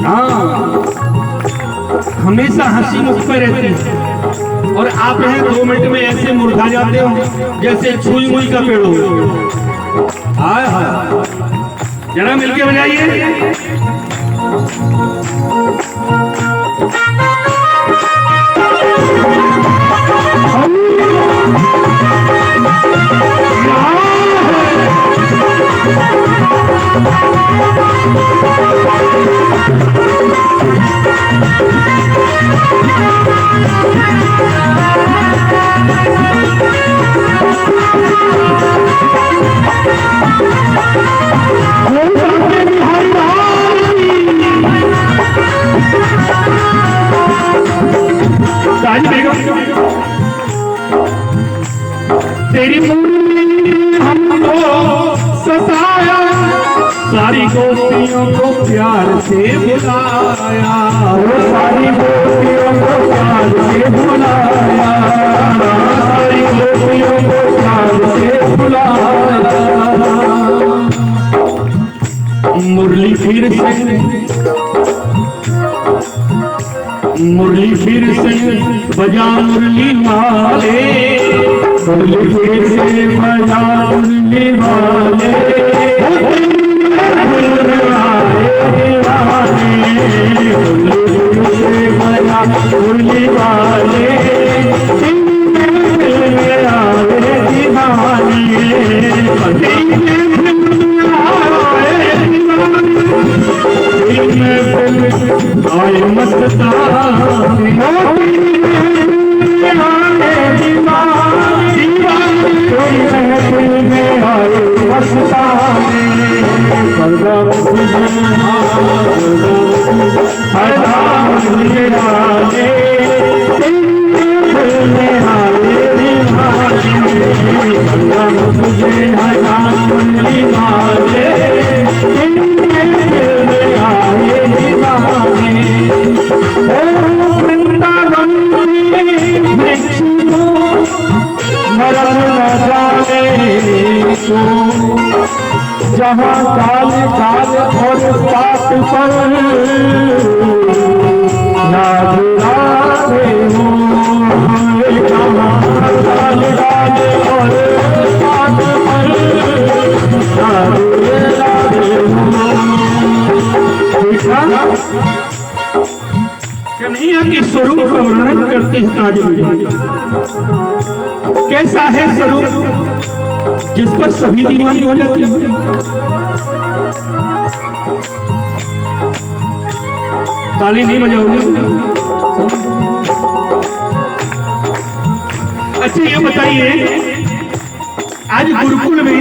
हाँ, हमेशा हंसी मुख पे रहती है। और आप हैं 2 मिनट में ऐसे मुरझा जाते हो जैसे छुई मुई का पेड़ हो। हाय हाय, जरा मिलके बजाइए। तेरी मुरली हमको सताया, सारी गोपियों को प्यार से बुलाया, सारी गोपियों को प्यार से बुलाया, सारी गोपियों को प्यार से बुलाया। मुरली फिर से बजा मुरली वाले, मुरली फिर से बजा मुरली वाले, मुरली वाले आए मस्ता जहाँ काल काल और पात पर याद राधे हो, जहाँ काल काल और पात पर याद राधे हो। कन्हैया के स्वरूप का वर्णन करते हैं ताज। कैसा है स्वरूप जिस पर सभी दीवानी हो जाती है। ताली नहीं बजाओगे? अच्छा ये बताइए, आज गुरुकुल में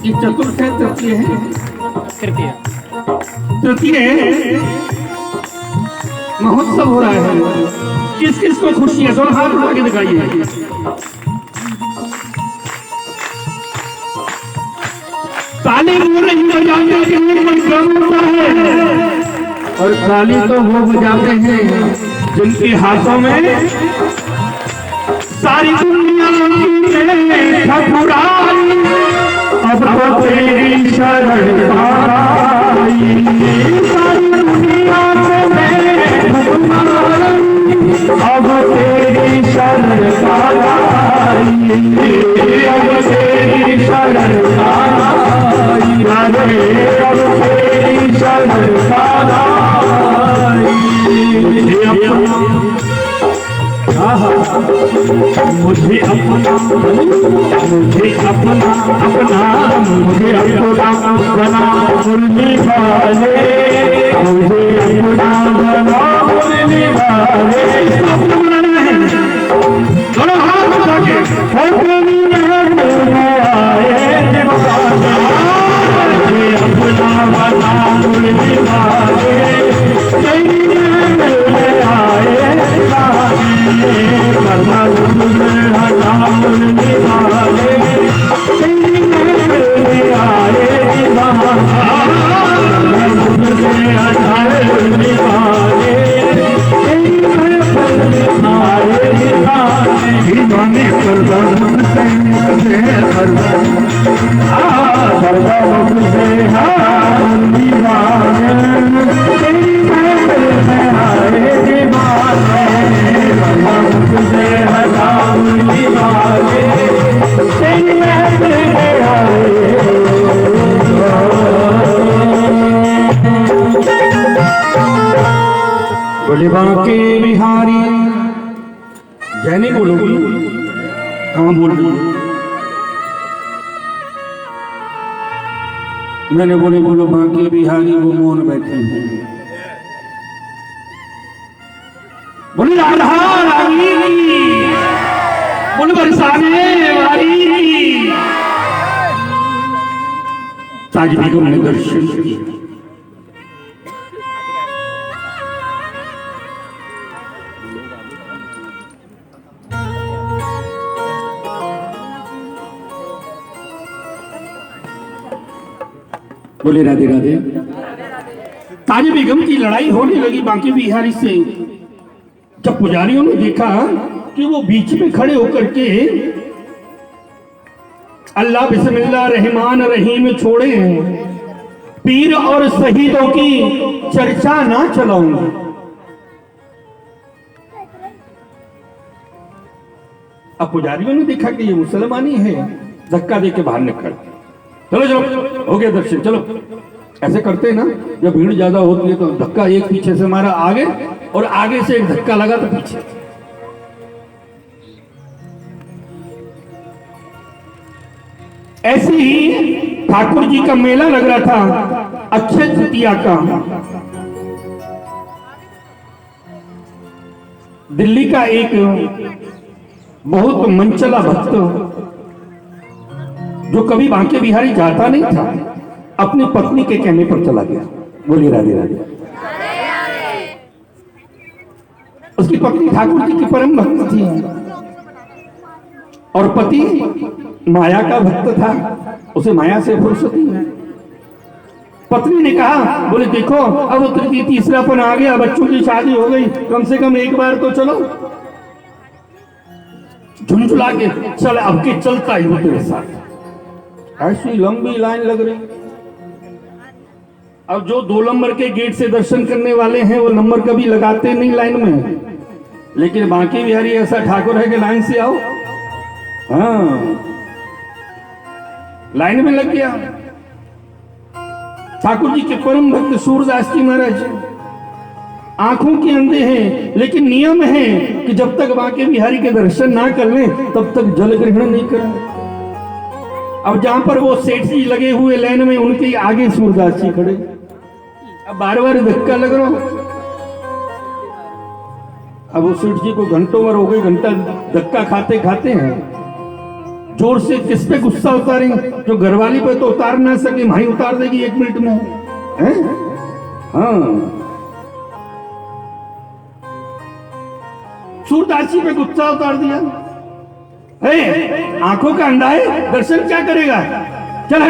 ये चतुर्थ है, तृतीय है, तृतीय महोत्सव हो रहा है। किस किस को खुशी है? दोनों हाथ उठा के दिखाइए। ताली नहीं बजाते कोई गम होता है, और ताली तो वो बजाते हैं जिनके हाथों में सारी दुनिया की ठकुराई, अब तो तेरी शरण आई, सारी दुनिया में ठकुराई, अब तेरी शरण आई, अब तेरी शरण आई, अब तेरी शरण आई। मुझे अपना बना मुरली वाले, मुझे अपना बना मुरली वाले, बनाना है दोनों हाथ उठा के आए, मुझे अपना बना मुरली वाले, बोले बांके बिहारी, जय नहीं बोलोगी, कहाँ बोलोगी? मैंने बोले बोलो बांके बिहारी, वो मौन बैठे हैं। बोले राधा रानी, बोले बरसाने वाली, ताज बेगम ने दर्शन किया। बोले राधे राधे। ताज बेगम की लड़ाई होने लगी बांके बिहारी से। जब पुजारियों ने देखा कि वो बीच में खड़े होकर के अल्लाह बिस्मिल्लाह रहमान रहीम छोड़े, पीर और शहीदों की चर्चा ना चलाऊंगा। अब पुजारियों ने देखा कि ये मुसलमानी है, धक्का दे के बाहर निकल, चलो चलो हो गया दर्शन, चलो। ऐसे करते हैं ना, जब भीड़ ज्यादा होती है तो धक्का एक पीछे से मारा आगे, और आगे से एक धक्का लगा तो पीछे। ऐसे ही ठाकुर जी का मेला लग रहा था अक्षय तृतीया का। दिल्ली का एक बहुत मनचला भक्त, जो कभी बांके बिहारी जाता नहीं था, अपनी पत्नी के कहने पर चला गया। बोलिए राधे राधे। उसकी पत्नी ठाकुर जी की परम भक्त थी, और पति माया का भक्त था, उसे माया से फुर्सत नहीं। पत्नी ने कहा, बोले देखो अब तृतीय तीसरापन आ गया, बच्चों की शादी हो गई, कम से कम एक बार तो चलो। झुंझुला के चल, अब के चलता ही वो तेरे साथ। ऐसी लंबी लाइन लग रही। अब जो 2 नंबर के गेट से दर्शन करने वाले हैं वो नंबर कभी लगाते नहीं लाइन में, लेकिन बांके बिहारी ऐसा ठाकुर है कि लाइन से आओ। हाँ, लाइन में लग गया। ठाकुर जी के परम भक्त सूरदास जी महाराज आंखों के अंधे हैं, लेकिन नियम है कि जब तक बांके बिहारी के दर्शन ना कर ले तब तक जल ग्रहण नहीं करें। अब जहां पर वो सेठ जी लगे हुए लाइन में, उनके आगे सूरदास जी खड़े। अब बार बार धक्का लग रहा। अब वो सेठ जी को घंटों भर हो गए, घंटा धक्का खाते खाते हैं। जोर से किस पे गुस्सा उतारेंगे? जो घरवाली पे तो उतार ना सके, भाई उतार देगी 1 मिनट में है? हाँ, सूरदास जी पे गुस्सा उतार दिया। आंखों का अंधा है, दर्शन क्या करेगा? चल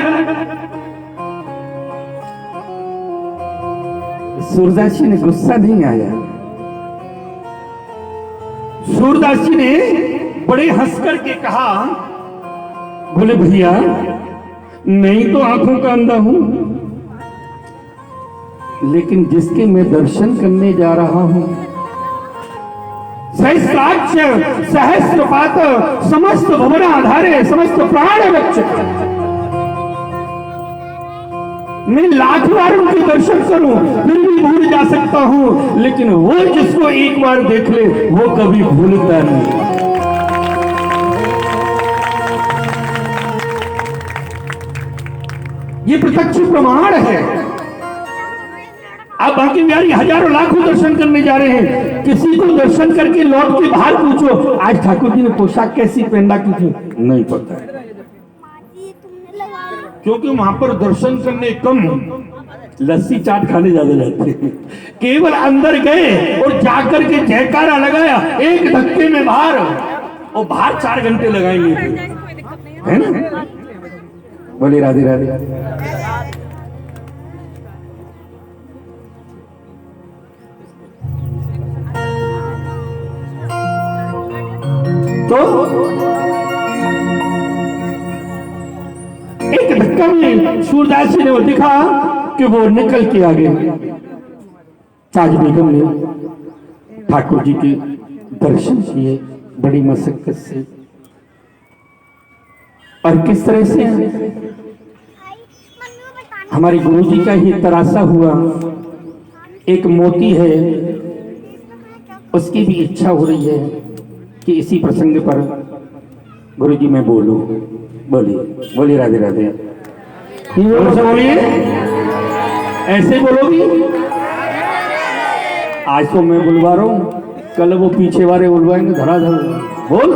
सूरदास जी ने गुस्सा नहीं आया। सूरदास जी ने बड़े हंस करके कहा, बोले भैया मैं ही तो आंखों का अंधा हूं, लेकिन जिसके मैं दर्शन करने जा रहा हूं, सहस्राक्ष सहस्रपात समस्त भवन आधारे समस्त प्राण रक्षक, मैं लाख बार उनके दर्शन करूं फिर भी भूल जा सकता हूं, लेकिन वो जिसको एक बार देख ले वो कभी भूलता नहीं। ये प्रत्यक्ष प्रमाण है। आप बाकी बिहारी हजारों लाखों दर्शन करने जा रहे हैं, किसी को दर्शन करके लौट के बाहर पूछो आज ठाकुर जी ने पोशाक कैसी पहना की थी, नहीं पता है, क्योंकि वहां पर दर्शन करने कम लस्सी चाट खाने ज्यादा जाते हैं। केवल अंदर गए और जाकर के जयकारा लगाया, एक धक्के में बाहर, और बाहर 4 घंटे लगाएंगे, है ना? बोले राधे राधे। तो एक धक्का में सूरदास जी ने वो दिखा कि वो निकल के आ गए। ताज बेगम ने ठाकुर जी के दर्शन किए बड़ी मशक्कत से, और किस तरह से हमारे गुरु जी का ही तरासा हुआ। एक मोती है, उसकी भी इच्छा हो रही है कि इसी प्रसंग पर गुरु जी मैं बोलूं। बोलिए बोलिए राधे राधे। बोलिए, ऐसे बोलोगी? आज तो मैं बुलवा रहा हूं, कल वो पीछे वाले बुलवाएंगे धराधर। बोल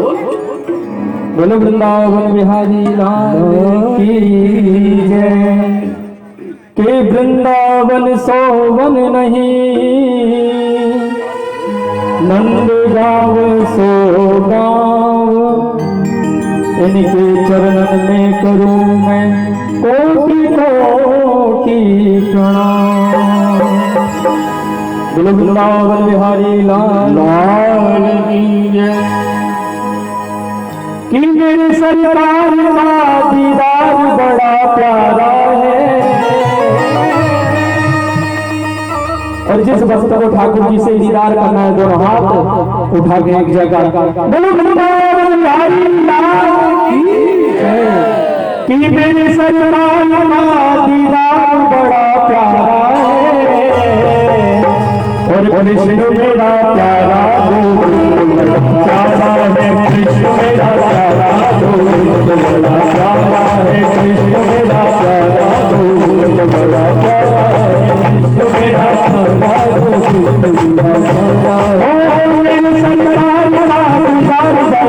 बोलो वृंदावन बिहारी लाल की जय। के वृंदावन सोवन नहीं, नंद गाँव सो गाँव, इनके चरणन में करूं मैं कोटि कोटि प्रणाम। बोलो वृंदावन बिहारी लाल की जय। कि मेरे सरकार का दीदार बड़ा प्यारा है, और जिस भक्त को ठाकुर जी से दीदार करना है दोनों हाथ उठा के एक जगह बोलो वृंदावन बिहारी लाल की जय। कि मेरे सरकार का दीदार बड़ा प्यारा है, और कृष्ण मेरा प्यारा प्यारा है, कृष्ण मेरा प्यारा बड़ा प्यारा है, कृष्ण मेरा प्यारा बड़ा प्यारा है, कृष्ण मेरा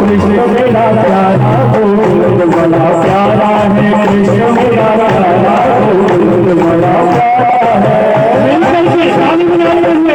कृष्ण मेरा प्यारा बड़ा प्यारा है, कृष्ण मेरा प्यारा बड़ा प्यारा है। मिलकर के शादी मनाते हुए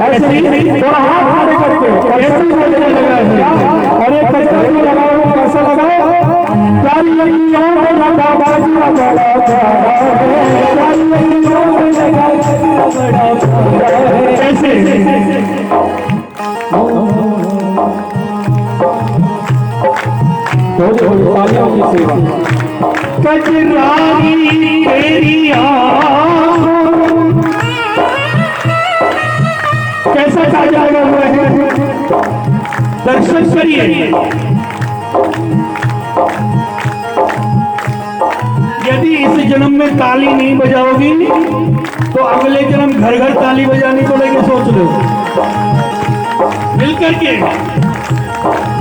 ऐसे ही थोड़ा हाथ आगे करके ऐसे ही बोलने लगा है, और एक कचरा भी लगाओ कैसा अखियों में लगा गजरा बड़ा प्यारा है, काली अखियों में लगा गजरा बड़ा प्यारा है। कैसे तालियों की सेवा। कजरारी तेरी आँखों, कैसा काजल हुआ है, दर्शन करिए। यदि इस जन्म में ताली नहीं बजाओगी तो अगले जन्म घर घर ताली बजानी पड़ेगी, सोच लो मिलकर के।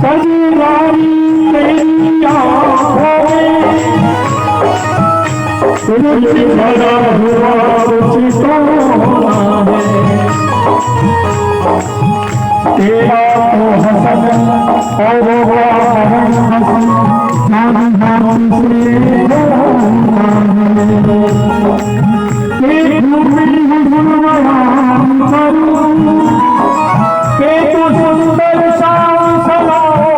कजरारी तेरी आँखों में तुझे भरा हुआ चितौना है, तेरा तो हसन और वो हसन नाम नाम से डराना है। एक गुणवान करूं के तो सुंदर शाम सलाओ,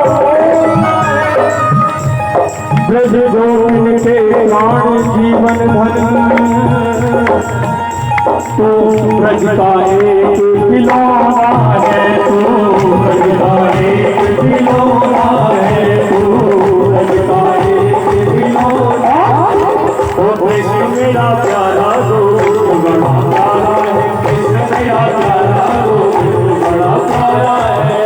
ब्रज गोविंद के प्राण जीवन धन, तो ब्रज का एक खिलौना है, तो ब्रज का एक खिलौना है, तो ब्रज का एक खिलौना। ओ कृष्ण मेरा प्यारा दोस्त बड़ा प्यारा है, कृष्ण मेरा प्यारा दोस्त बड़ा प्यारा है।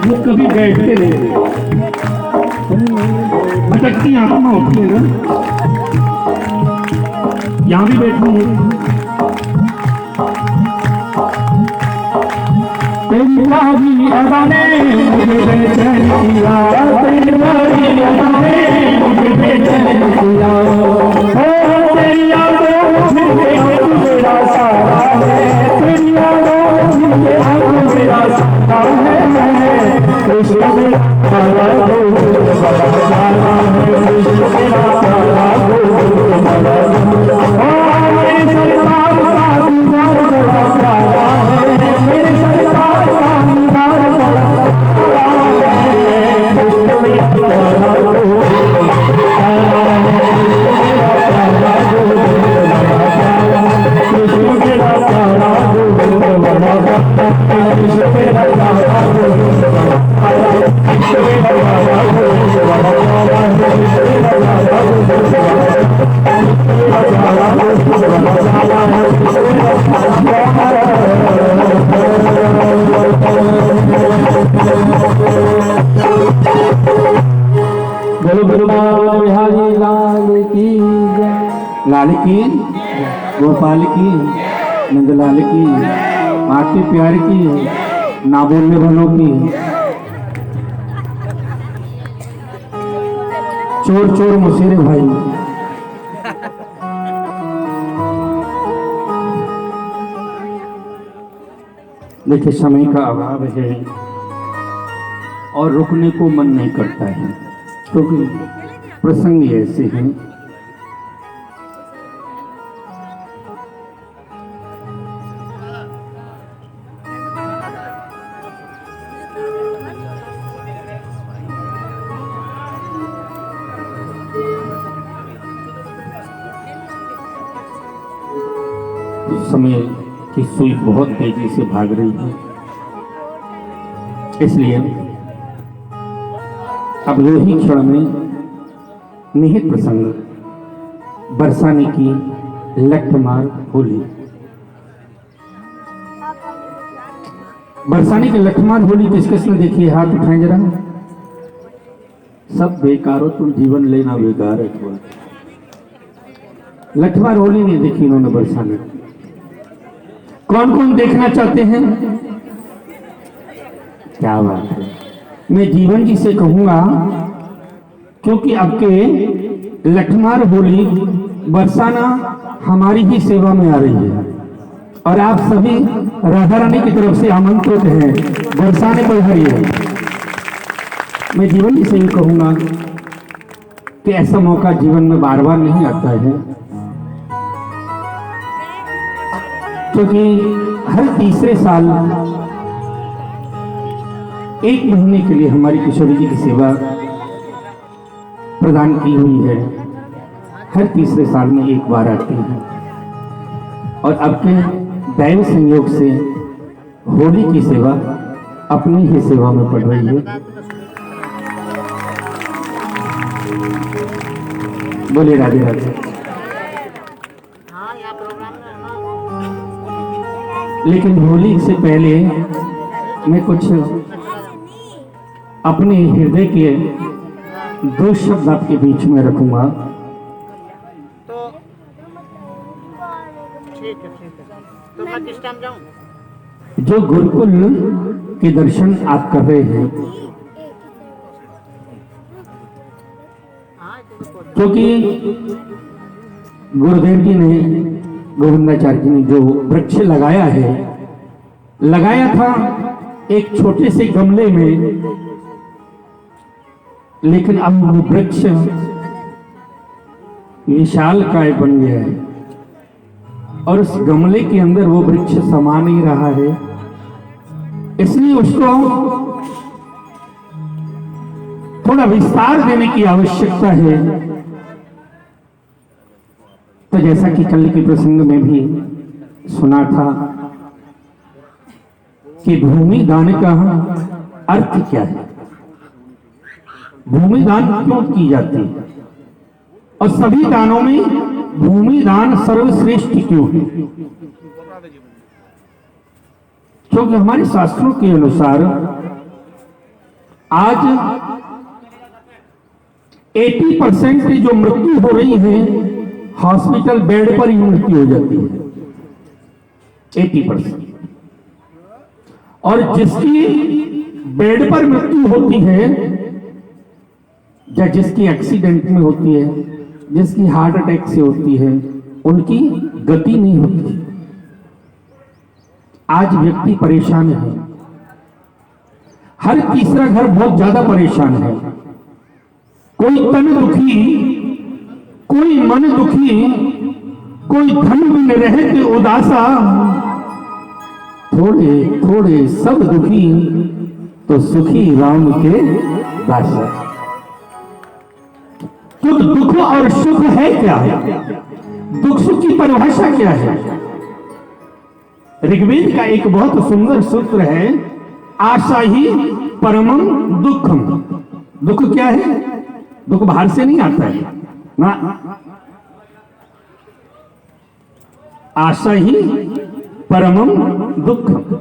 वो कभी बैठते नहीं, भटकती आत्मा होती है ना, यहाँ भी बैठी है। तेरी अदा ने मुझे बेचैन किया, तेरी अदा ने मुझे बेचैन किया, तेरी यादों में मेरा सारा है, तेरी यादों में मेरा सारा है। कृष्ण मेरा सारा दोस्त बड़ा प्यारा है, कृष्ण मेरा सारा दोस्त बड़ा प्यारा है। मेरे सरकार का दीदार बड़ा प्यारा है, मेरे सरकार का दीदार बड़ा प्यारा है। कृष्ण मेरा सारा दोस्त प्यारा है, कृष्ण मेरा सारा दोस्त बड़ा प्यारा है, कृष्ण मेरा सारा दोस्त बड़ा प्यारा है, कृष्ण मेरा सारा दोस्त बड़ा प्यारा है, कृष्ण मेरा सारा दोस्त बड़ा बिहारी लाल की जय, लाल की गोपाल की नंदलाल की आके प्यार की ना बोलने वालों की। चोर चोर मुसेरे भाई, देखिए समय का अभाव है और रुकने को मन नहीं करता है, क्योंकि प्रसंग ऐसे हैं। समय की सुई बहुत तेजी से भाग रही है। इसलिए अब दो ही क्षण में निहित प्रसंग बरसाने की लठमार होली। बरसाने की लठमार होली किस किसने देखी है? हाथ उठाएं जरा। सब बेकार हो, तुम जीवन लेना बेकार है। थोड़ा लठमार होली नहीं देखी इन्होंने बरसाने। कौन कौन देखना चाहते हैं? क्या बात है। मैं जीवन जी से कहूंगा, क्योंकि अब के लठमार होली बरसाना हमारी ही सेवा में आ रही है और आप सभी राधा रानी की तरफ से आमंत्रित हैं बरसाने पर हरिए। मैं जीवन जी से ही कहूंगा कि ऐसा मौका जीवन में बार बार नहीं आता है, क्योंकि हर तीसरे साल एक महीने के लिए हमारी किशोरी जी की सेवा प्रदान की हुई है। हर तीसरे साल में एक बार आती है और अब के दैव संयोग से होली की सेवा अपनी ही सेवा में पड़ रही है। बोले राधे राधे। लेकिन होली से पहले मैं कुछ अपने हृदय के दो शब्द आपके बीच में रखूंगा। तो ठीक है तो मैं किस टाइम जाऊं? जो गुरुकुल के दर्शन आप कर रहे हैं, क्योंकि गुरुदेव जी ने, गोविंदाचार्य जी ने जो वृक्ष लगाया था एक छोटे से गमले में, लेकिन अब वो वृक्ष विशालकाय बन गया है और उस गमले के अंदर वो वृक्ष समा नहीं रहा है। इसलिए उसको थोड़ा विस्तार देने की आवश्यकता है। तो जैसा कि कल के प्रसंग में भी सुना था कि भूमि दान का अर्थ क्या है, भूमि दान क्यों की जाती है और सभी दानों में भूमि दान सर्वश्रेष्ठ क्यों है? क्योंकि हमारे शास्त्रों के अनुसार आज 80% जो मृत्यु हो रही है हॉस्पिटल बेड पर ही मृत्यु हो जाती है, 80%। और जिसकी बेड पर मृत्यु होती है या जिसकी एक्सीडेंट में होती है, जिसकी हार्ट अटैक से होती है, उनकी गति नहीं होती। आज व्यक्ति परेशान है, हर तीसरा घर बहुत ज्यादा परेशान है। कोई तन दुखी, कोई मन दुखी, कोई धन बिन रहते उदासा, थोड़े थोड़े सब दुखी तो सुखी राम के दासा। तो दुख और सुख है क्या? दुख सुख की परिभाषा क्या है? ऋग्वेद का एक बहुत सुंदर सूत्र है, आशा ही परमम दुखम। दुख क्या है? दुख बाहर से नहीं आता है ना, आशा ही परमम दुखम।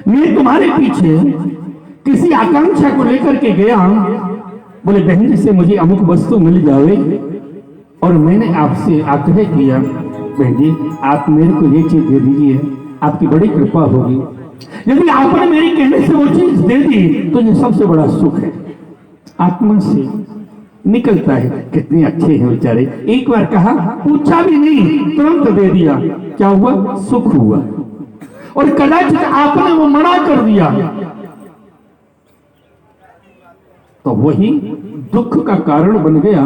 मैं तुम्हारे पीछे किसी आकांक्षा को लेकर के गया, बोले बहन जी से मुझे अमुक वस्तु मिल जाए, और मैंने आपसे आग्रह किया बहन जी आप मेरे को ये चीज दे दीजिए, आपकी बड़ी कृपा होगी। यदि आपने मेरे कहने से वो चीज दे दी तो ये सबसे बड़ा सुख है, आत्मा से निकलता है। कितने अच्छे हैं बेचारे, एक बार कहा, पूछा भी नहीं, तुरंत दे दिया। क्या हुआ? सुख हुआ। और कदाचित आपने वो मना कर दिया तो वही दुख का कारण बन गया।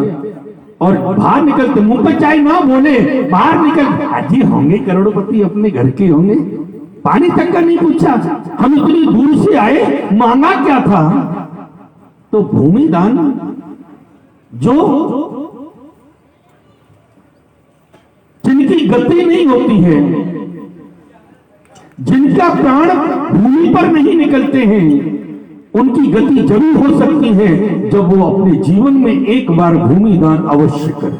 और बाहर निकलते, मुंह पे चाहे ना बोले, बाहर निकल, हाजी होंगे करोड़पति, अपने घर के होंगे, पानी तक का नहीं पूछा, हम इतनी दूर से आए, मांगा क्या था? तो भूमि दान जो जिनकी गति नहीं होती है, जिनका प्राण भूमि पर नहीं निकलते हैं उनकी गति जरूर हो सकती है जब वो अपने जीवन में एक बार भूमि दान अवश्य करें।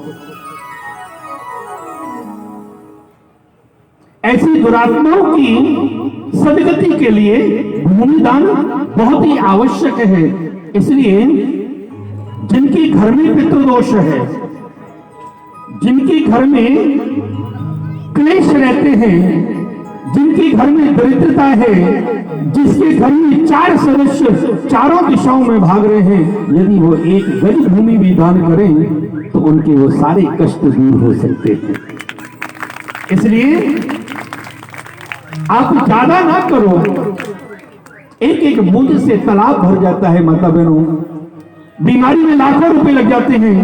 ऐसी दुरात्माओं की सदगति के लिए भूमि दान बहुत ही आवश्यक है। इसलिए जिनके घर में पितृदोष है, जिनके घर में क्लेश रहते हैं, जिनके घर में दरिद्रता है, जिसके घर में 4 सदस्य चारों दिशाओं में भाग रहे हैं, यदि वो एक गज भूमि भी दान करें तो उनके वो सारे कष्ट दूर हो सकते हैं। इसलिए आप ज्यादा ना करो, एक एक बूंद से तालाब भर जाता है। माता बहनों, बीमारी में लाखों रुपए लग जाते हैं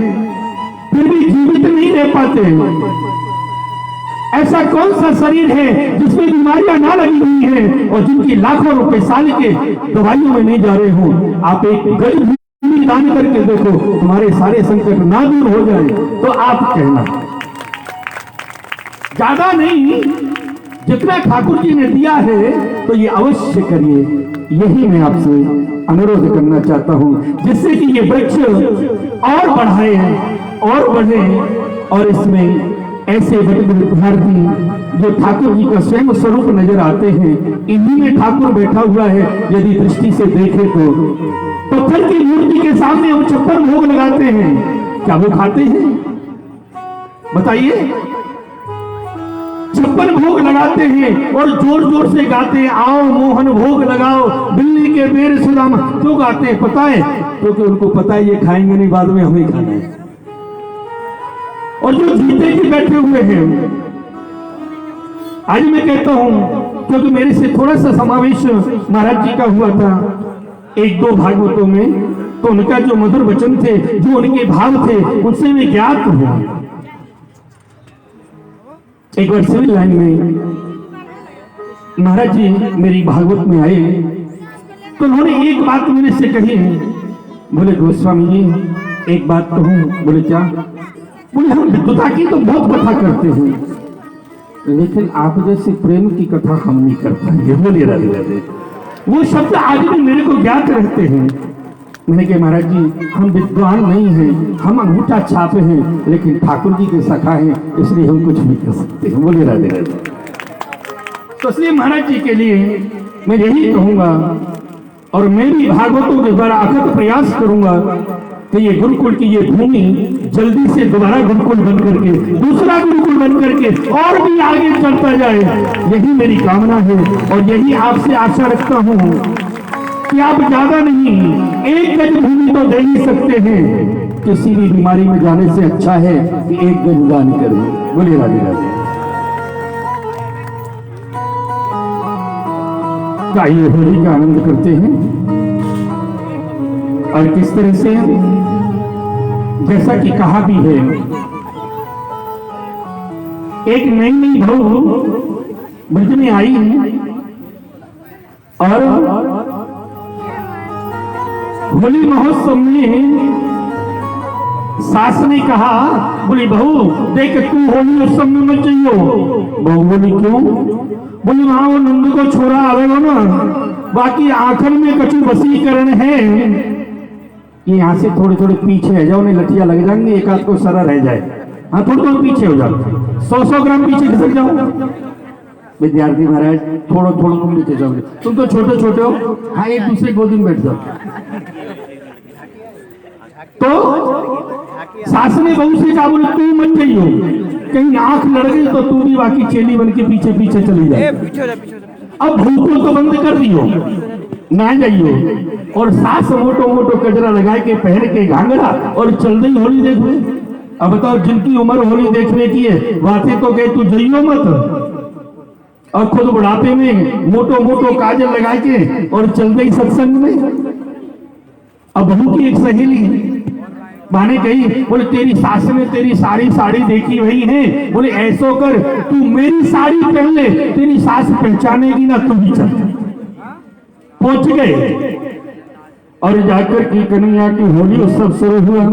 फिर भी जीवित नहीं रह पाते। ऐसा कौन सा शरीर है जिसमें बीमारियां ना लगी हुई हैं और जिनकी लाखों रुपए साल के दवाइयों में नहीं जा रहे हो। आप एक गज भूमि दान करके देखो, तुम्हारे सारे संकट ना दूर हो जाए तो आप कहना। ज्यादा नहीं, जितना ठाकुर जी ने दिया है तो ये अवश्य करिए। यही मैं आपसे अनुरोध करना चाहता हूं, जिससे कि ये वृक्ष और बढ़ाए और बढ़े और इसमें ऐसे विद्यार्थी जो ठाकुर जी का स्वयं स्वरूप नजर आते हैं, इन्हीं में ठाकुर बैठा हुआ है। यदि दृष्टि से देखे तो पत्थर की मूर्ति के सामने हम 56 भोग लगाते हैं, क्या वो खाते हैं? बताइए। 56 भोग लगाते हैं और जोर जोर से गाते हैं, आओ मोहन भोग लगाओ बिल्ली के बेर सुदामा। क्यों गाते हैं पता है? क्योंकि उनको पता है ये खाएंगे नहीं, बाद में हमें खाना है। और जो जीते जी बैठे हुए हैं, आज मैं कहता हूं क्योंकि मेरे से थोड़ा सा समावेश महाराज जी का हुआ था 1-2 भागवतों में, तो उनका जो मधुर वचन थे, जो उनके भाव थे, उनसे मैं ज्ञात हुआ। एक बार सिविल लाइन में महाराज जी मेरी भागवत में आए तो उन्होंने एक बात मेरे से कही। बोले गोस्वामी जी एक बात कहूं। बोले क्या? बोले हम विद्वता की तो बहुत कथा करते हैं, लेकिन आप जैसे प्रेम की कथा हम नहीं कर पाएंगे। बोले राधे राधे। वो शब्द आज भी मेरे को ज्ञात रहते हैं। मैंने कहा महाराज जी हम विद्वान नहीं हैं, हम अंगूठा छापे हैं, लेकिन ठाकुर जी के सखा हैं, इसलिए हम कुछ भी कर सकते हैं। बोले राधे राधे। तो इसलिए महाराज जी के लिए मैं यही कहूंगा और मैं भी भागवतों के द्वारा अखंड प्रयास करूंगा कि ये गुरुकुल की ये भूमि जल्दी से दोबारा गुरुकुल बन करके, दूसरा गुरुकुल बन करके और भी आगे चलता जाए, यही मेरी कामना है। और यही आपसे आशा रखता हूं कि आप ज्यादा नहीं, 1 गज भूमि तो दे ही सकते हैं। किसी भी बीमारी में जाने से अच्छा है कि 1 गज दान करें। बोलिए राधे राधे। आइए होली का आनंद करते हैं। और किस तरह से, जैसा कि कहा भी है, एक नई नई बहू ब्रज में आई और होली महोत्सव में सास ने कहा, बोली बहू देख तू होली उत्सव में मत जाइयो। बहू बोली क्यों? बोली वहां वो नंद को छोरा आवेगा ना, बाकी आखिर में कछु वसीकरण है, ये यहाँ से थोड़े थोड़े पीछे है जाओ, नहीं लठिया लग जाएंगे, एक आध को सरा रह जाए। हाँ थोड़े थोड़े पीछे हो जाओ, 100-100 ग्राम पीछे खिसक जाओ। विद्यार्थी महाराज थोड़ा थोड़ा तुम पीछे जाओगे, तुम तो छोटे छोटे हो। हाँ एक दूसरे गोदी में बैठ जाओ। तो सास ने बहू से कहा, बोले तू मत जाइयो, कहीं आंख लड़ गई तो तू भी बाकी चेली बन के पीछे पीछे चली जाए। अब बहू को तो बंद कर दियो, ना जाइयो। और सास मोटो मोटो कजरा लगा के पहन के घाघरा और चल रही होली देखने। अब बताओ जिनकी उम्र होली देखने की है, बातें तो कहे तू जाइयो मत, और खुद बुढ़ापे में मोटो मोटो काजल लगा के और चल गई सत्संग में। अब बहू की एक सहेली माने कही, बोले तेरी सास ने तेरी सारी साड़ी देखी वही है, बोले ऐसो कर तू मेरी साड़ी पहन ले, तेरी सास पहचानेगी ना, तू ही चल। पहुंच गए और जाकर की कन्हैया की होली उत्सव शुरू हुआ।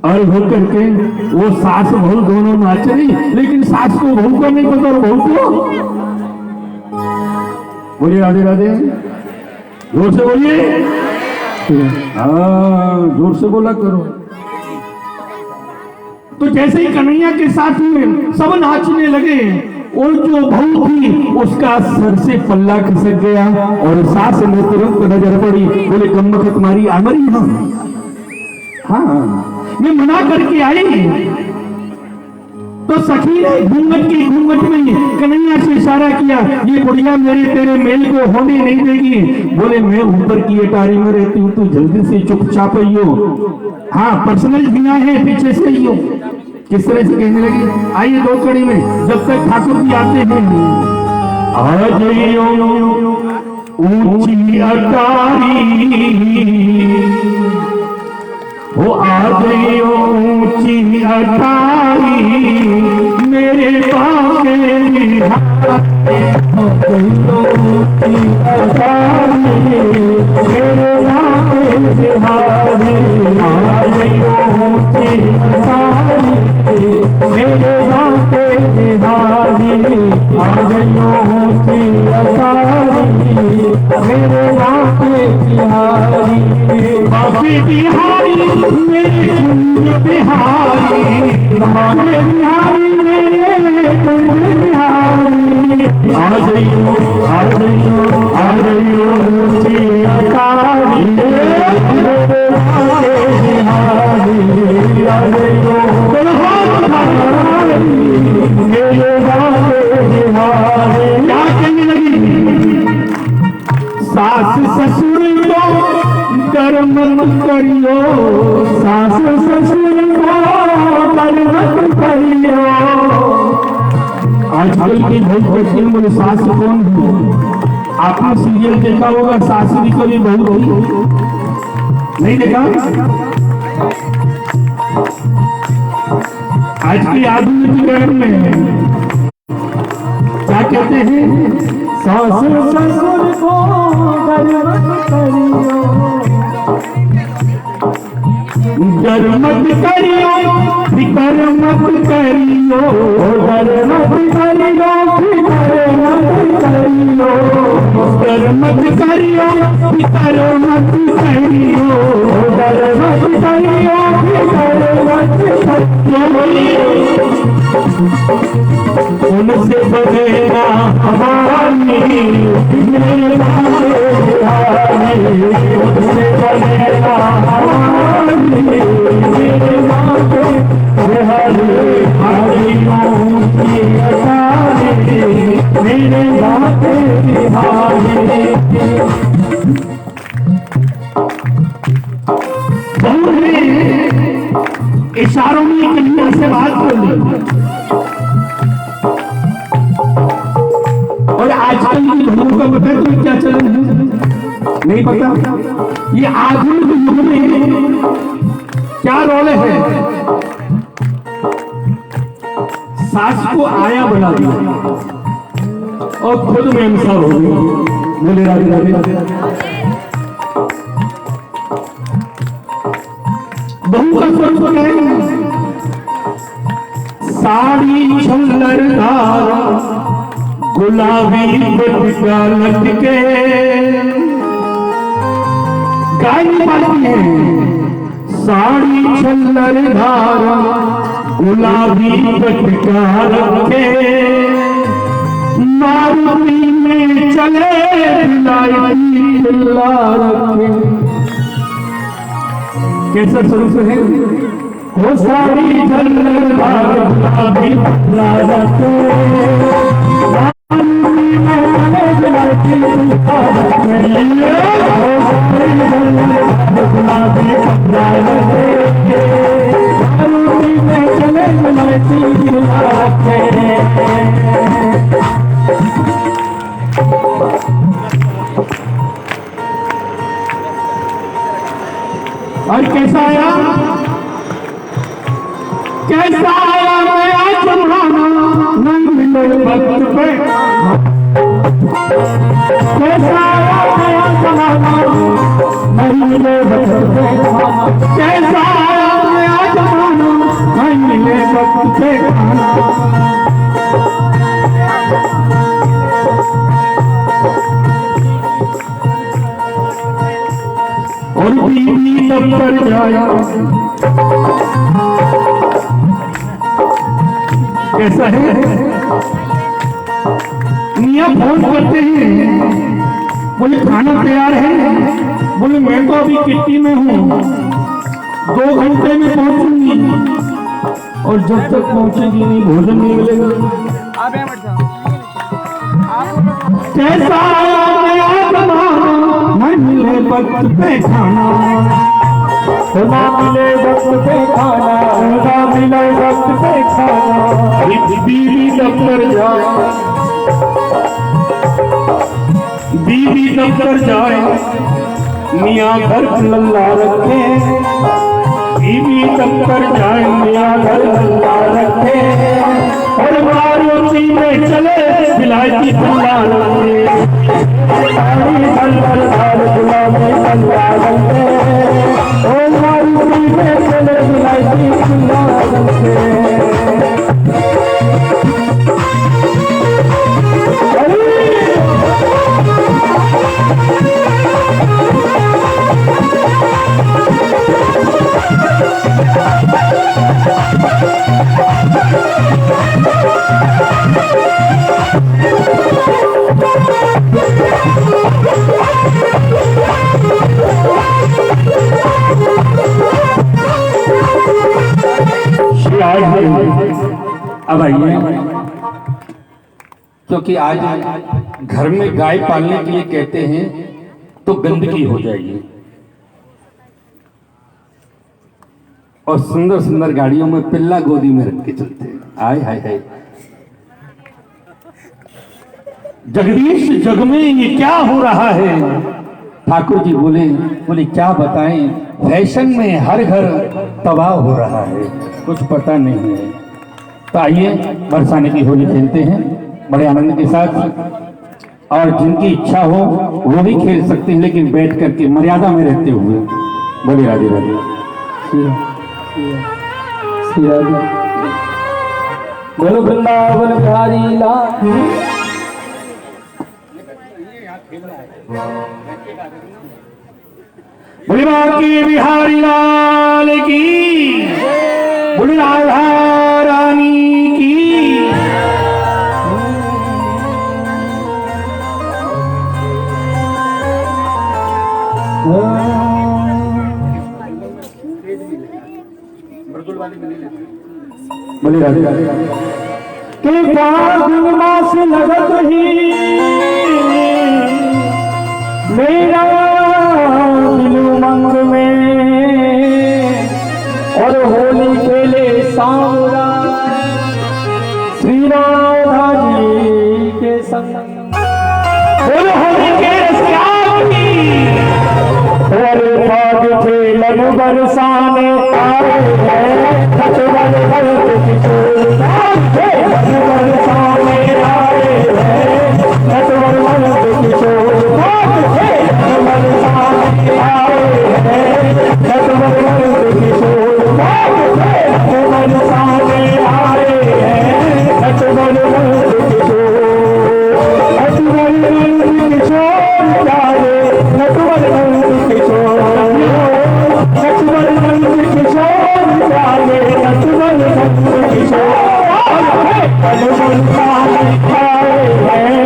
और होकर के वो सास बहू दोनों नाच रही, लेकिन सास को बहू का नहीं पता और बहू को बोलिए राधे राधे, जोर से बोलिए। हाँ, जोर से बोला करो। तो जैसे ही कन्हैया के साथ में सब नाचने लगे, और जो बहू थी उसका सर से पल्ला खिसक गया और सास में तुरंत नजर पड़ी। बोले कम तुम्हारी आमरी ना, हाँ मैं मना करके आई। तो सखी ने घूंघट की घूंघट में कन्हैया से इशारा किया, ये बुढ़िया मेरे तेरे मेल को होने नहीं देगी। बोले मैं ऊपर की अटारी में रहती हूँ, तू जल्दी से चुपचाप ही हो। हाँ पर्सनल बिना है, पीछे से ही हो। किस तरह से कहने लगी, आइए दो कड़ी में, जब तक ठाकुर जी आते हैं। आज ऊंची अटारी वो आ गई ऊंची अटारी, मेरे बाके बिहारी हो गई ऊंची अटारी, मेरे बाके बिहारी आ गई ऊंची अटारी, मेरे बाके बिहारी आ गई ऊंची अटारी, मेरे बाके बिहारी। बाके बिहारी मेरे कुंज बिहारी, हमारे बिहारी मेरे कुंज बिहारी, आ गई आ गई आ गई ऊंची अटारी, मेरे बाके बिहारी आ गई मेरे बाके बिहारी। क्या कहने लगी, सास ससुर को डर मत करियो, सास ससुर को डर मत करियो। आजकल की बहुत फिल्म में सास कौन है? आपने सीरियल देखा होगा, सासरी कभी बहुत नहीं देखा? आज की आधुनिक में क्या कहते हैं, सास ससुर को डर मत करियो, डर मत करियो, फिकर मत करियो, डर मत करियो, फिकर मत करियो, डर मत करियो, फिकर मत करियो, डर मत करियो, फिकर मत करियो। उनसे बनेगा हमारी मेरे बाके बिहारी, उनसे बनेगा हमारी मेरे बाके बिहारी, हमारी ऊंची अटारी, मेरे बाके बिहारी। बहू ने इशारों में कन्हैया से बात बोली। और आजकल की बहू का पता है तुम्हें क्या चलन है? नहीं पता? ये आधुनिक युग में क्या रोल है, सास को आया बना दिया और खुद में इंसान हो गई। बोले राधे राधे। बहू का स्वरूप क्या है? साड़ी छल्लरदार गुलाबी बटका लटके, गायन वाली है। साड़ी छल्लरदार गुलाबी बटका रखे, मारुति में चले लाई चिल्ला रखे। कैसा स्वरूप है? वो साड़ी छल्लरदार गुलाबी बटका रखे, और कैसा आया, कैसा आया नया जमाना, नहीं मिले वक्त पे, कैसा आया नया जमाना, नहीं मिले वक्त पे, कैसा आया नया जमाना, नहीं मिले वक्त पे खाना। और बीवी दफ्तर जाए। कैसा है? मियाँ फोन करते हैं, बोले खाना तैयार है। बोले मैं तो अभी किट्टी में हूँ, 2 घंटे में पहुंचूंगी। और जब तक पहुंचेगी नहीं, भोजन नहीं मिलेगा। कैसा आया जमाना, न मिले वक्त पे खाना, ना मिले वक्त पे खाना, ना मिले वक्त पे खाना। बीवी दफ्तर जाए, बीवी दफ्तर जाए, मियाँ घर लल्ला रखे। बीवी दफ्तर जाए, मियाँ घर लल्ला रखे। और मारुति में चले, विलायती लल्ला रखे। साड़ी लल्ला गुलाबी लल्ला रखे। और मारुति में चले, विलायती लल्ला रखे। अब आइए, क्योंकि आज घर में गाय पालने के लिए कहते हैं तो गंदगी हो जाएगी। और सुंदर सुंदर गाड़ियों में पिल्ला गोदी में रख के चलते हैं। आय हाय हाय, जगदीश जग में ये क्या हो रहा है? ठाकुर जी बोले क्या बताएं, फैशन में हर घर तबाह हो रहा है, कुछ पता नहीं है। तो आइए बरसाने की होली खेलते हैं बड़े आनंद के साथ। और जिनकी इच्छा हो वो भी खेल सकते हैं, लेकिन बैठ करके मर्यादा में रहते हुए। बोले राधे राधे। बोलो वृंदावन बिहारी लाल। बोले बांके बिहारी लाल की, बोले राधा रानी की। बोले राधे राधे। के फागुन मास लगत ही मेरा दिल उमंग में। और होली खेले सांवरा श्री राधा जी के संग। बोल होली के श्यामी, और फाग खेलन बरसाने आए हैं। खचवन भरत किशोर बरसाने आए हैं। खचवन भरत किशोर बरसाने आए हैं। खचवन भरत किशोर बरसाने आए हैं। खचवन भरत किशोर, खचवन भरत किशोर जाए। खचवन भरत किशोर, खचवन भरत किशोर जाए। खचवन भरत किशोर बरसाने आए हैं।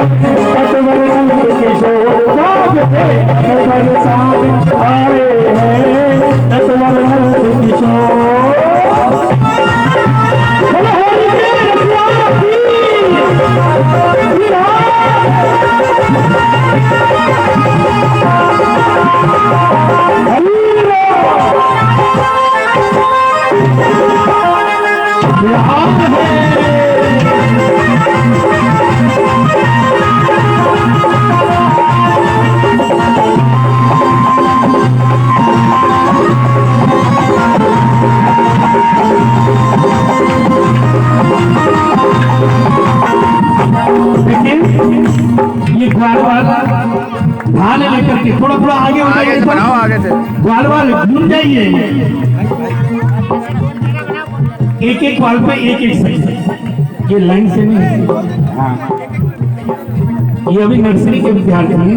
खचवन भरत किशोर बरसाने आए हैं। खचवन भरत किशोर। ये ग्वालवाल धान लेकर के थोड़ा थोड़ा आगे बढ़ाओ, आगे से ग्वालवाल घूम जाइए। एक एक ग्वाल पे एक एक सही, ये लाइन से नहीं। हाँ, ये अभी नर्सरी के विद्यार्थी हैं।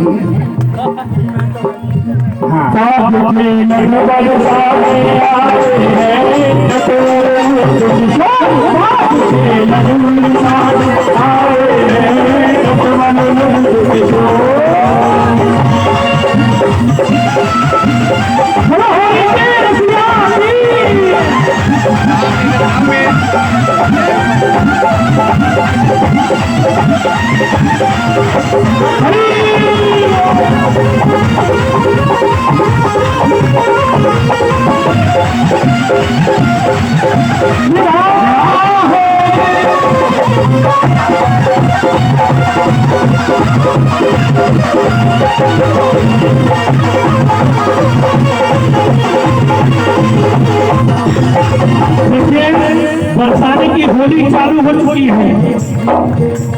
साथ में नटवर सारे आए हैं, नटवर साथ में नटवर सारे आए हैं, नटवर किशोर। बरसाने की होली चालू हो चुकी है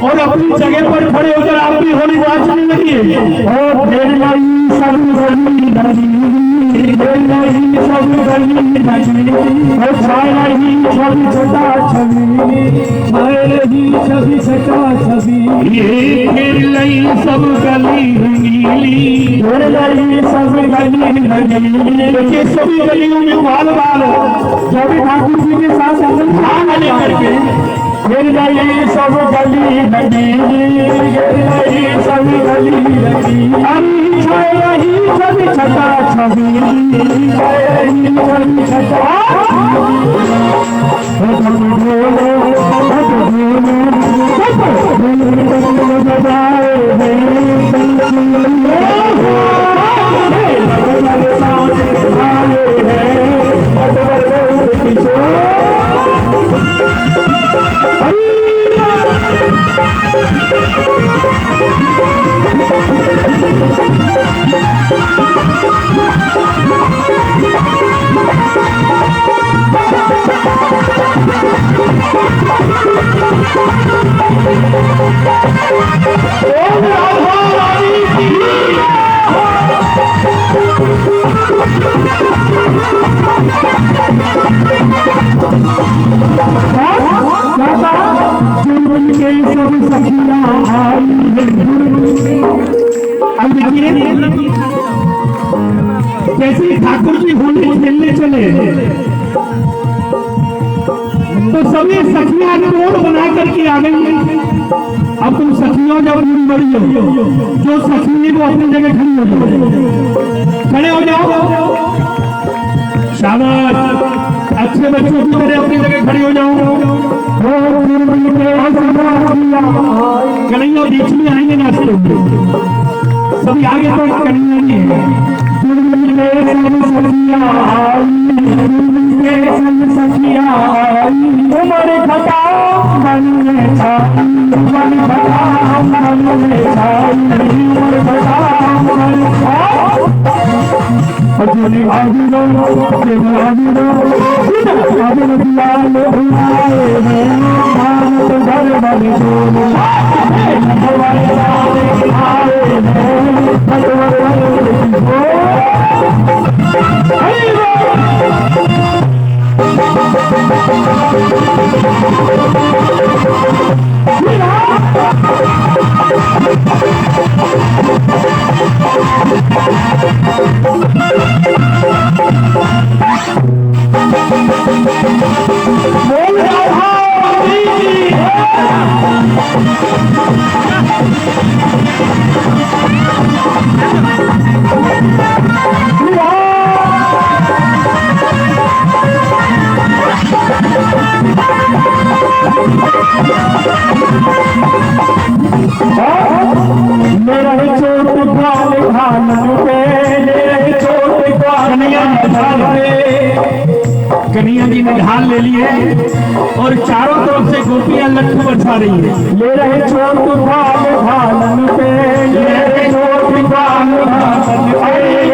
और अपनी जगह पर खड़े होकर आप भी होली नाचने लगिए। और ढेर लाई सब गली नदी, ढेर लाई सब गली नदी, और छाए रही छवि छटा छवि, छाए रही छवि छटा छवि, ये ढेर लाई सब गली रंगीली, ढेर लाई सब गली रंगीली। देखिए सभी गलियों में बाल बाल जो भी ठाकुर जी के साथ लेकर के गिर गई सब गली नदी, गिर गई सब गली नदी, छाए रही छवि छटा छवि, छाए रही छवि छटा जैसे ठाकुर जी होली खेलने चले तो सभी सखियां टोल बना करके आ गई। अब तुम सखियों जब बुरी बड़ी हो, जो सखी वो अपनी जगह खड़ी हो जाओ, खड़े हो जाओ, शाबाश, अच्छे बच्चों की तरह अपनी जगह खड़ी हो जाओ। कन्हैया बीच में आएंगे नाचते हुए, सभी आगे तो कन्हैया जी है। उम्र घटा मन में छाई, मन घटा मन में छाई, उम्र घटा मन में छाई। अजनी आविरो अजनी आविरो अजनी लाल उड़ाए हैं, भारत घर बने डोले भगवान सारे आए हैं, भगवान कन्हैया जी ने ढाल ले लिए और चारों तरफ से गोपियां लट्ठू बरसा रही है। ले रहे चोट भाल भालन पे, ले रहे चोट भाल भालन पे,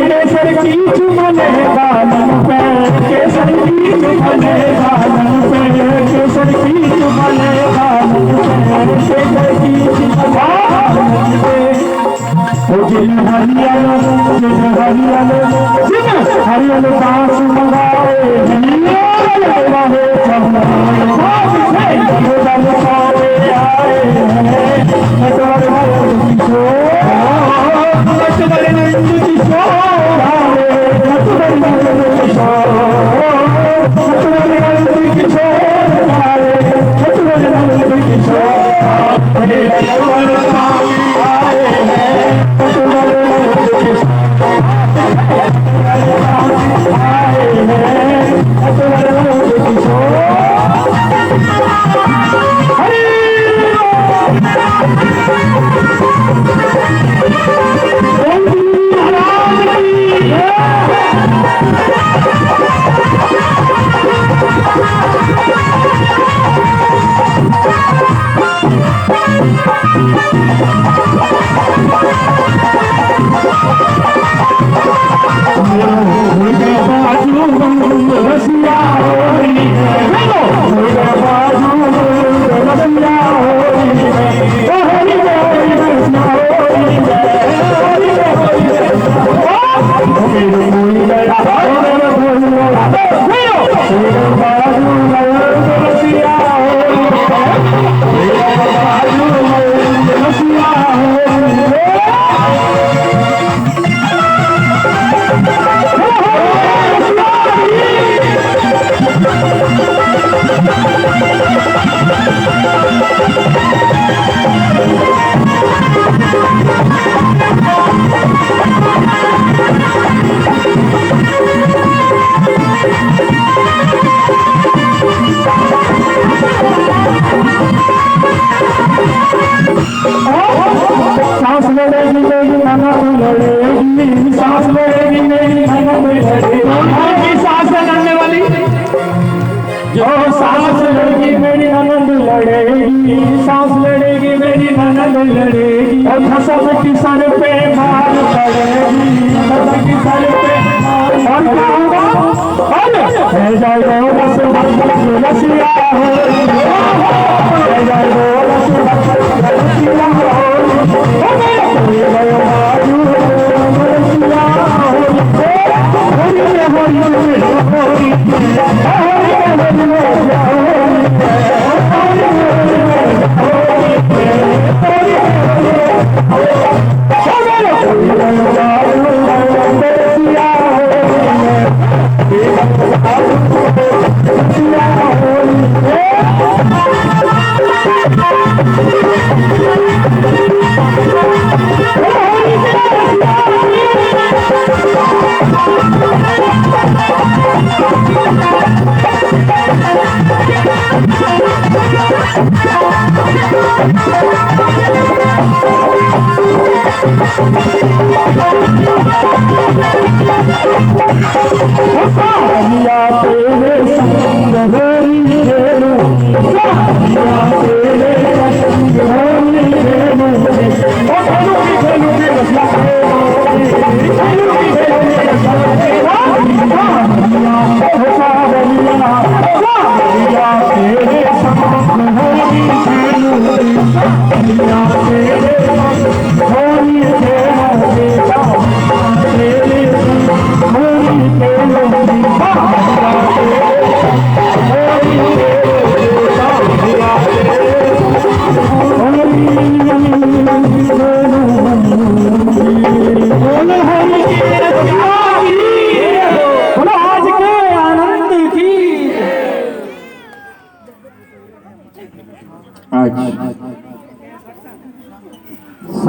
केसर की चुमने गालन पे, केसर की चुमने गालन पे, केसर की चुमने गालन पे, केसर की चुमने गालन पे। जिन हरियालो बांस मंगाए रहे चमन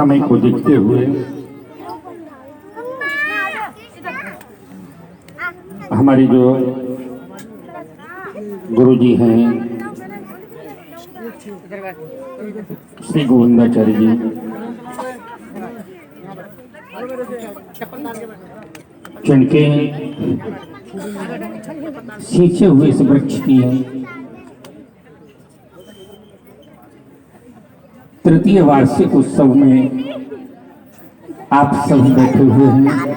समय को देखते हुए हमारी जो गुरुजी हैं श्री गोविंदाचार्य जी, जिनके सींचे हुए इस वृक्ष की तृतीय वार्षिक उत्सव में आप सब बैठे हुए हैं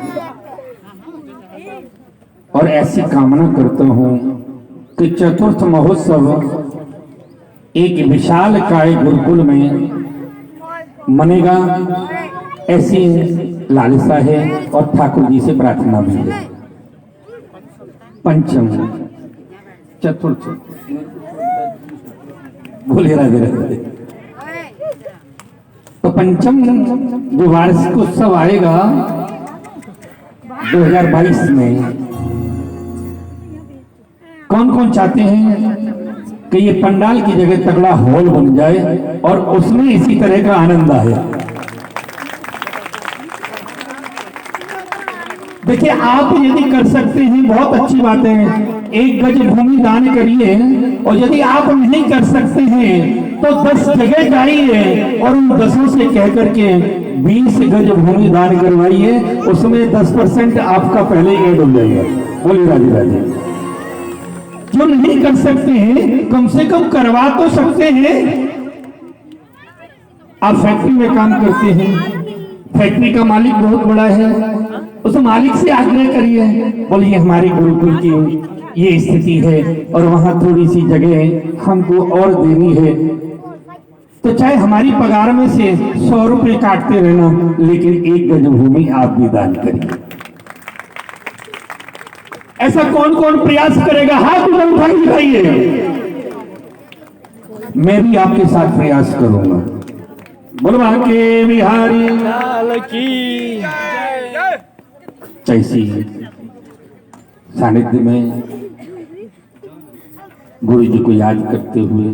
और ऐसी कामना करता हूं कि चतुर्थ महोत्सव एक विशाल काय गुरुकुल में मनेगा, ऐसी लालसा है और ठाकुर जी से प्रार्थना भी है। पंचम चतुर्थ बोले राधे राधे। तो पंचम जो वार्षिक उत्सव आएगा 2022 में, कौन कौन चाहते हैं कि ये पंडाल की जगह तगड़ा हॉल बन जाए और उसमें इसी तरह का आनंद आए? देखिए, आप यदि कर सकते हैं बहुत अच्छी बात है, 1 गज भूमि दान करिए, और यदि आप नहीं कर सकते हैं तो 10 जगह जाइए और उन 10 से कह करके 20 गज भूमि दान करवाइए, उसमें 10% आपका पहले ही ऐड हो जाएगा। बोलिए राधे राधे। जो नहीं कर सकते हैं कम से कम करवा तो सकते हैं। आप फैक्ट्री में काम करते हैं, फैक्ट्री का मालिक बहुत बड़ा है, उस मालिक से आग्रह करिए, बोलिए हमारे गुरुकुल की ये स्थिति है और वहां थोड़ी सी जगह हमको और देनी है, तो चाहे हमारी पगार में से 100 रुपए काटते रहना, लेकिन 1 गज भूमि आप भी दान करिए। ऐसा कौन कौन प्रयास करेगा? हाथ उठा के दिखाइए। मैं भी आपके साथ प्रयास करूंगा। बोलवा के बिहारी लाल की जैसी सानिध्य में गुरु जी को याद करते हुए,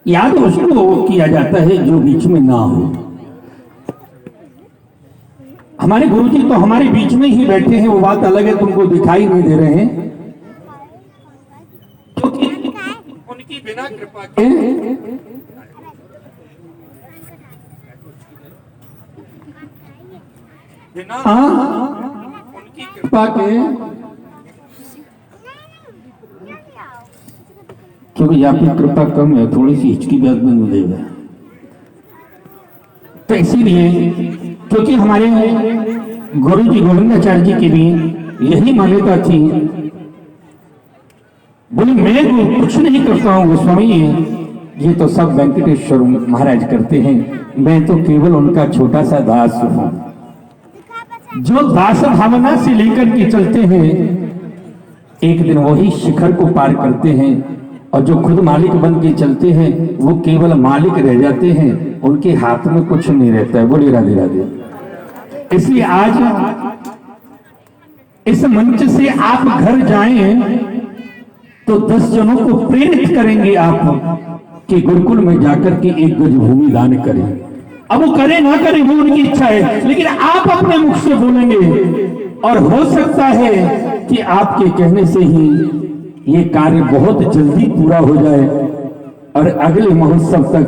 याद उसको किया जाता है जो बीच में ना हो। हमारे गुरु जी तो हमारे बीच में ही बैठे हैं, वो बात अलग है, तुमको दिखाई नहीं दे रहे हैं, क्योंकि उनकी बिना कृपा के उनकी कृपा के, क्योंकि आपकी कृपा कम है, थोड़ी सी हिचकी ब्याज में मिलेगा, तो इसीलिए, क्योंकि हमारे गुरु जी गोविंदाचार्य जी की भी यही मान्यता थी, बोले मैं कुछ नहीं करता हूँ गोस्वामी, ये तो सब वेंकटेश्वर महाराज करते हैं, मैं तो केवल उनका छोटा सा दास हूँ। जो दास भावना से लेकर के चलते हैं, एक दिन वही शिखर को पार करते हैं, और जो खुद मालिक बन के चलते हैं वो केवल मालिक रह जाते हैं, उनके हाथ में कुछ नहीं रहता है। बोलिए राधे राधे। इसलिए आज इस मंच से आप घर जाएं तो 10 जनों को प्रेरित करेंगे आप कि गुरुकुल में जाकर के 1 गज भूमि दान करें। अब वो करें ना करें वो उनकी इच्छा है, लेकिन आप अपने मुख से बोलेंगे, और हो सकता है कि आपके कहने से ही ये कार्य बहुत जल्दी पूरा हो जाए और अगले महोत्सव तक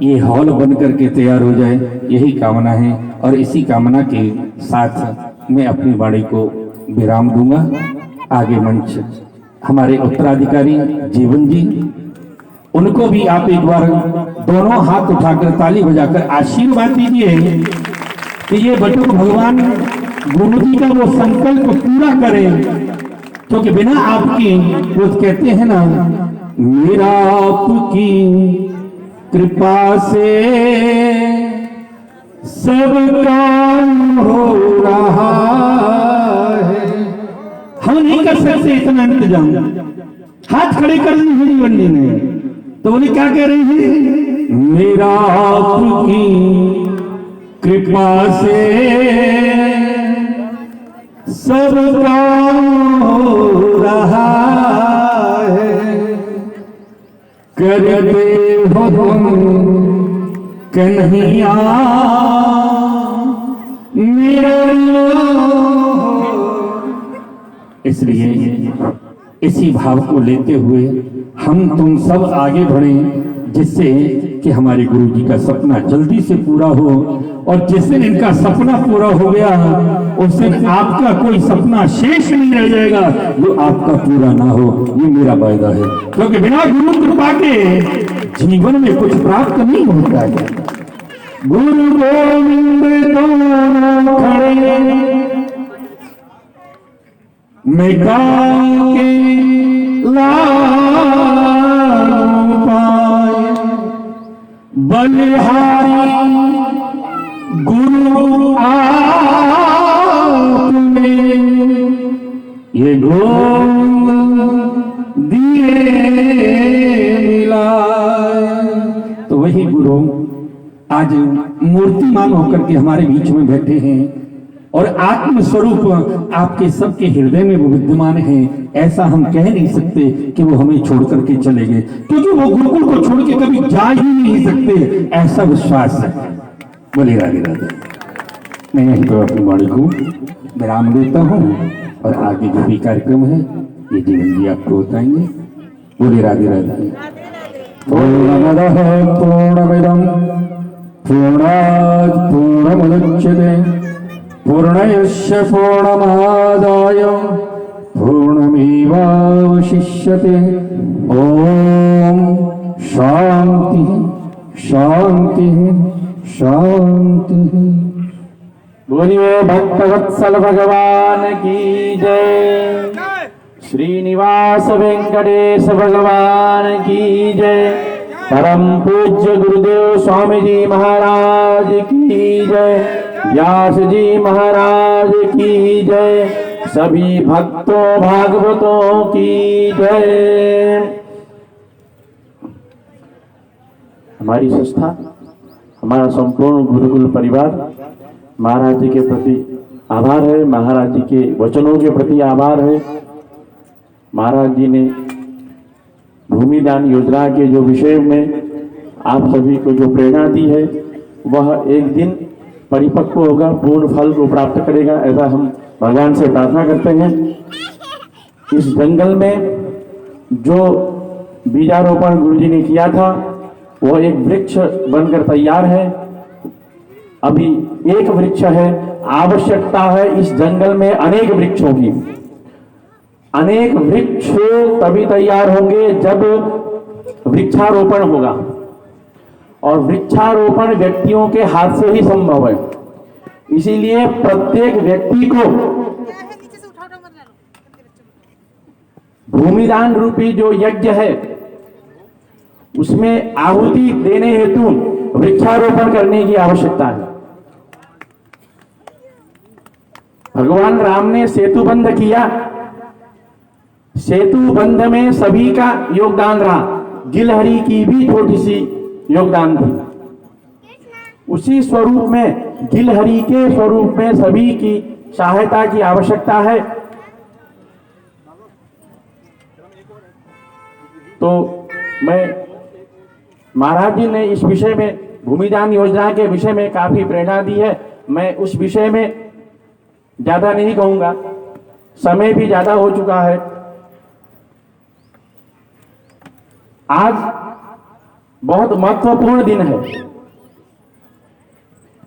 ये हॉल बन करके तैयार हो जाए, यही कामना है। और इसी कामना के साथ मैं अपनी वाणी को विराम दूंगा। आगे मंच हमारे उत्तराधिकारी जीवन जी, उनको भी आप एक बार दोनों हाथ उठाकर ताली बजाकर आशीर्वाद दीजिए कि ये बटुक भगवान गुरु जी का वो संकल्प पूरा करें, क्योंकि बिना आपकी, वो कहते हैं ना, मेरा आपकी कृपा से सब काम हो रहा है। हम नहीं कर सकते इतना इंतजाम, हाथ खड़े कर दी हरी बंडी ने, तो बोले क्या कह रहे हैं? मेरा आपकी कृपा से सब काम हो रहा है, करते हो तुम कन्हैया मेरा। इसलिए इसी भाव को लेते हुए हम तुम सब आगे बढ़े, जिससे कि हमारे गुरु जी का सपना जल्दी से पूरा हो, और जिस दिन इनका सपना पूरा हो गया उस दिन आपका कोई सपना शेष नहीं रह जाएगा जो आपका पूरा ना हो, ये मेरा वायदा है। क्योंकि बिना गुरु कृपा के जीवन में कुछ प्राप्त नहीं होता है। गुरु गोविंद दोनों खड़े मैं के बलिहारी गुरु आपने ये गोविंद दिए मिलाए। तो वही गुरु आज मूर्तिमान होकर के हमारे बीच में बैठे हैं और आत्म स्वरूप आपके सबके हृदय में वो विद्यमान है। ऐसा हम कह नहीं सकते कि वो हमें छोड़ करके चले गए, क्योंकि वो गुरुकुल को छोड़ के कभी जा ही नहीं सकते, ऐसा विश्वास है। बोले राधे राधे। मैं यहीं पर अपनी वाणी को विराम देता हूँ और आगे जो भी कार्यक्रम है ये जीवन जी आपको बताएंगे। बोले राधे राधे। पूर्णमदः पूर्णमिदं पूर्णात् पूर्णमुदच्यते पूर्णस्य पूर्णमादाय पूर्णमेवावशिष्यते। ओम शांति शांति शांति। बोलिए भक्तवत्सल भगवान की जय। श्रीनिवास वेंकटेश भगवान की जय। परम पूज्य गुरुदेव स्वामी जी महाराज की जय। व्यास जी महाराज की जय। सभी भक्तों भागवतों की जय। हमारी संस्था, हमारा संपूर्ण गुरुकुल परिवार महाराज जी के प्रति आभार है, महाराज जी के वचनों के प्रति आभार है। महाराज जी ने भूमिदान योजना के जो विषय में आप सभी को जो प्रेरणा दी है वह एक दिन परिपक्व होगा, पूर्ण फल को प्राप्त करेगा, ऐसा हम भगवान से प्रार्थना करते हैं। इस जंगल में जो बीजारोपण गुरुजी ने किया था वह एक वृक्ष बनकर तैयार है। अभी एक वृक्ष है, आवश्यकता है इस जंगल में अनेक वृक्षों की। अनेक वृक्ष तभी तैयार होंगे जब वृक्षारोपण होगा, और वृक्षारोपण व्यक्तियों के हाथ से ही संभव है। इसीलिए प्रत्येक व्यक्ति को भूमिदान रूपी जो यज्ञ है उसमें आहुति देने हेतु वृक्षारोपण करने की आवश्यकता है। भगवान राम ने सेतु बंध किया, सेतु बंध में सभी का योगदान रहा, गिलहरी की भी छोटी सी योगदान थी। उसी स्वरूप में, गिलहरी के स्वरूप में सभी की सहायता की आवश्यकता है। तो मैं, महाराज जी ने इस विषय में, भूमिदान योजना के विषय में काफी प्रेरणा दी है। मैं उस विषय में ज्यादा नहीं कहूंगा, समय भी ज्यादा हो चुका है। आज बहुत महत्वपूर्ण दिन है,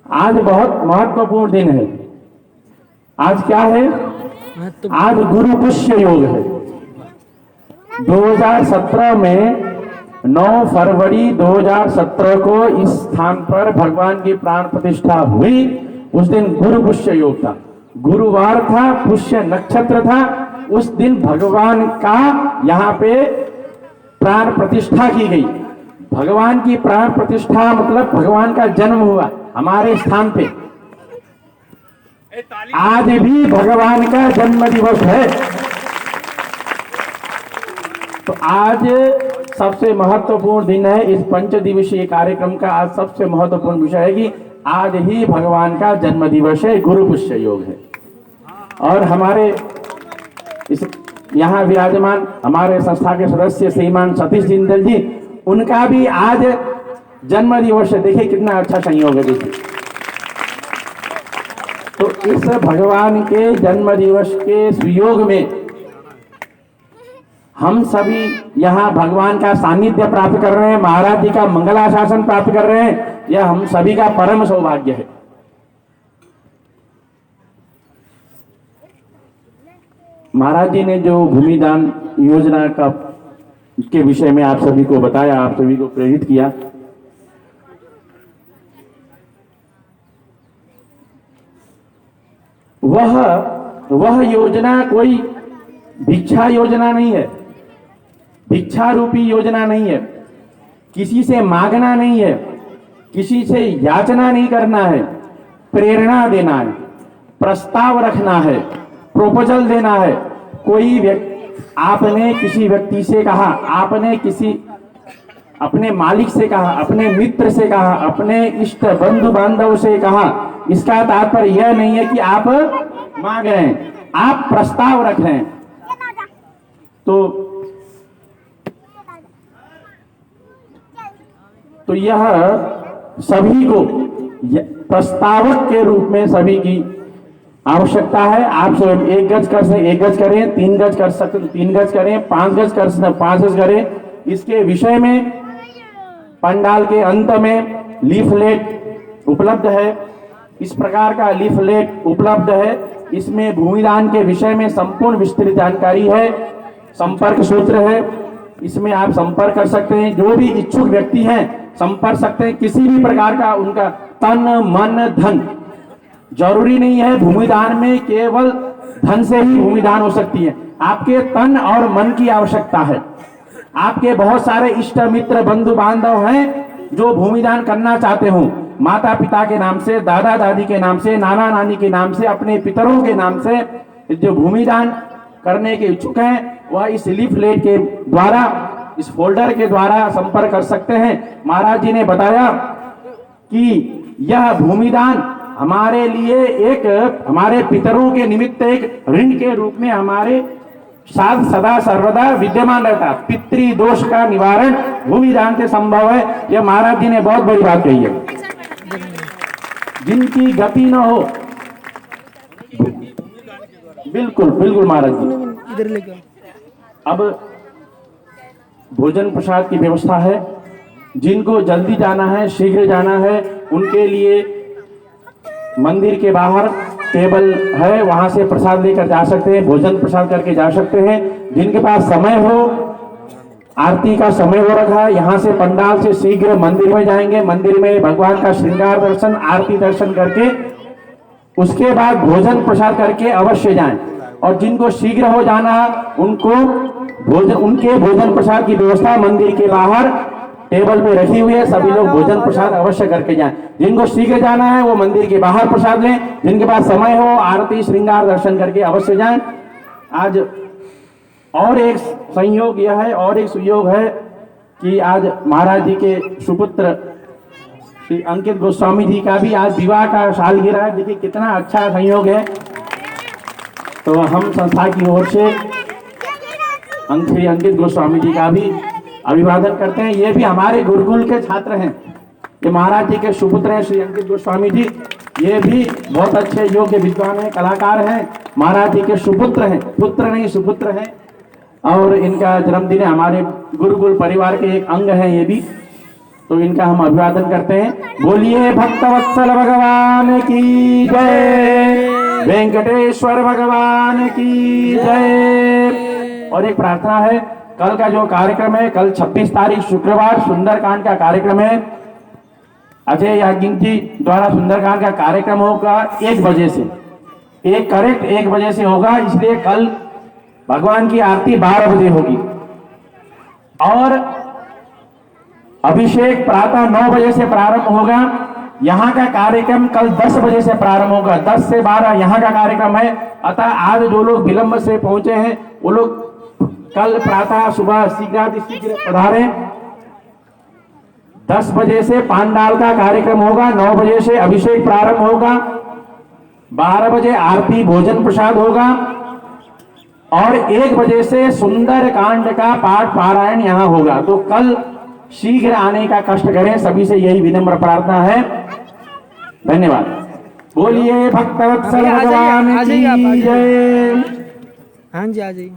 आज बहुत महत्वपूर्ण दिन है। आज क्या है? आज गुरु पुष्य योग है। 2017 में 9 फरवरी 2017 को इस स्थान पर भगवान की प्राण प्रतिष्ठा हुई। उस दिन गुरु पुष्य योग था, गुरुवार था, पुष्य नक्षत्र था। उस दिन भगवान का यहाँ पे प्राण प्रतिष्ठा की गई। भगवान की प्राण प्रतिष्ठा मतलब भगवान का जन्म हुआ हमारे स्थान पे। आज भी भगवान का जन्म दिवस है। तो आज सबसे महत्वपूर्ण दिन है। इस 5 दिवसीय कार्यक्रम का आज सबसे महत्वपूर्ण विषय है कि आज ही भगवान का जन्म दिवस है, गुरु पुष्य योग है। और हमारे इस यहाँ विराजमान हमारे संस्था के सदस्य श्रीमान सतीश जिंदल जी, उनका भी आज जन्म दिवस है। देखिए कितना अच्छा संयोग है। देखिए, तो इस भगवान के जन्म दिवस के सुयोग में हम सभी यहाँ भगवान का सानिध्य प्राप्त कर रहे हैं, महाराज जी का मंगलाशासन प्राप्त कर रहे हैं। यह हम सभी का परम सौभाग्य है। महाराज जी ने जो भूमिदान योजना का के विषय में आप सभी को बताया, आप सभी को प्रेरित किया, वह योजना कोई भिक्षा योजना नहीं है, भिक्षा रूपी योजना नहीं है। किसी से मांगना नहीं है, किसी से याचना नहीं करना है, प्रेरणा देना है, प्रस्ताव रखना है, प्रपोजल देना है। कोई व्यक्ति, आपने किसी व्यक्ति से कहा, आपने किसी अपने मालिक से कहा, अपने मित्र से कहा, अपने इष्ट बंधु बांधव से कहा। इसका तात्पर्य यह नहीं है कि आप मांग रहे हैं, आप प्रस्ताव रख रहे हैं। तो यह सभी को प्रस्तावक के रूप में सभी की आवश्यकता है। आप स्वयं 1 गज कर सकते 1 गज करें, 3 गज कर सकते 3 गज करें, 5 गज कर सकते 5 गज करें। इसके विषय में पंडाल के अंत में लीफलेट उपलब्ध है। इस प्रकार का लीफलेट उपलब्ध है। इसमें भूमिदान के विषय में संपूर्ण विस्तृत जानकारी है। संपर्क सूत्र है, इसमें आप संपर्क कर सकते हैं। जो भी इच्छुक व्यक्ति हैं संपर्क सकते हैं। किसी भी प्रकार का उनका तन मन धन, जरूरी नहीं है भूमिदान में केवल धन से ही भूमिदान हो सकती है। आपके तन और मन की आवश्यकता है। आपके बहुत सारे इष्ट मित्र बंधु बांधव हैं जो भूमिदान करना चाहते हो, माता पिता के नाम से, दादा दादी के नाम से, नाना नानी के नाम से, अपने पितरों के नाम से जो भूमिदान करने के इच्छुक हैं वह इस लीफलेट के द्वारा, इस फोल्डर के द्वारा संपर्क कर सकते हैं। महाराज जी ने बताया कि यह भूमिदान हमारे लिए एक, हमारे पितरों के निमित्त एक ऋण के रूप में हमारे साथ सदा सर्वदा विद्यमान रहता। पितृ दोष का निवारण भूमिदान से संभव है। यह महाराज जी ने बहुत बड़ी बात कही है। जिनकी गति न हो, बिल्कुल बिल्कुल महाराज जी। इधर लेके अब भोजन प्रसाद की व्यवस्था है। जिनको जल्दी जाना है, शीघ्र जाना है, उनके लिए मंदिर के बाहर टेबल है, वहां से प्रसाद लेकर जा सकते हैं, भोजन प्रसाद करके जा सकते हैं। जिनके पास समय हो, आरती का समय हो रखा है, यहाँ से पंडाल से शीघ्र मंदिर में जाएंगे। मंदिर में भगवान का श्रृंगार दर्शन, आरती दर्शन करके उसके बाद भोजन प्रसाद करके अवश्य जाएं। और जिनको शीघ्र हो जाना उनको उनके भोजन प्रसाद की व्यवस्था मंदिर के बाहर टेबल पे रखी हुई है। सभी लोग भोजन प्रसाद अवश्य करके जाएं। जिनको शीघ्र जाना है वो मंदिर के बाहर प्रसाद लें। जिनके पास समय हो आरती श्रृंगार दर्शन करके अवश्य जाएं। आज और एक संयोग यह है, और एक सुयोग है कि आज महाराज जी के सुपुत्र श्री अंकित गोस्वामी जी का भी आज विवाह का सालगिरह है। देखिए कितना अच्छा संयोग है। तो हम संस्था की ओर से श्री अंकित गोस्वामी जी का भी अभिवादन करते हैं। ये भी हमारे गुरुकुल के छात्र हैं। ये महाराज जी के सुपुत्र हैं श्री अंकित गोस्वामी जी। ये भी बहुत अच्छे योग्य विद्वान हैं, कलाकार हैं, महाराज जी के सुपुत्र हैं, पुत्र नहीं सुपुत्र हैं। और इनका जन्मदिन है। हमारे गुरुकुल परिवार के एक अंग है ये भी। तो इनका हम अभिवादन करते हैं। बोलिए भक्तवत्सल भगवान की जय, वेंकटेश्वर भगवान की जय। और एक प्रार्थना है, कल का जो कार्यक्रम है, कल 26 तारीख शुक्रवार सुंदरकांड का कार्यक्रम है। अजय याज्ञिक जी द्वारा सुंदरकांड का कार्यक्रम होगा 1 बजे से, करेक्ट 1 बजे से होगा। इसलिए कल भगवान की आरती 12 बजे होगी और अभिषेक प्रातः 9 बजे से प्रारंभ होगा। यहाँ का कार्यक्रम कल 10 बजे से प्रारंभ होगा। 10 से 12 यहाँ का कार्यक्रम है। अतः आज जो लोग विलंब से पहुंचे हैं वो लोग कल प्रातः सुबह शीघ्र पधारे। 10 बजे से पांडाल का कार्यक्रम होगा, 9 बजे से अभिषेक प्रारंभ होगा, 12 बजे आरती भोजन प्रसाद होगा और 1 बजे से सुंदर कांड का पाठ पारायण यहाँ होगा। तो कल शीघ्र आने का कष्ट करें, सभी से यही विनम्र प्रार्थना है। धन्यवाद। बोलिए भक्तवत्सल भगवान की जय। हाँ जी आ जाइए।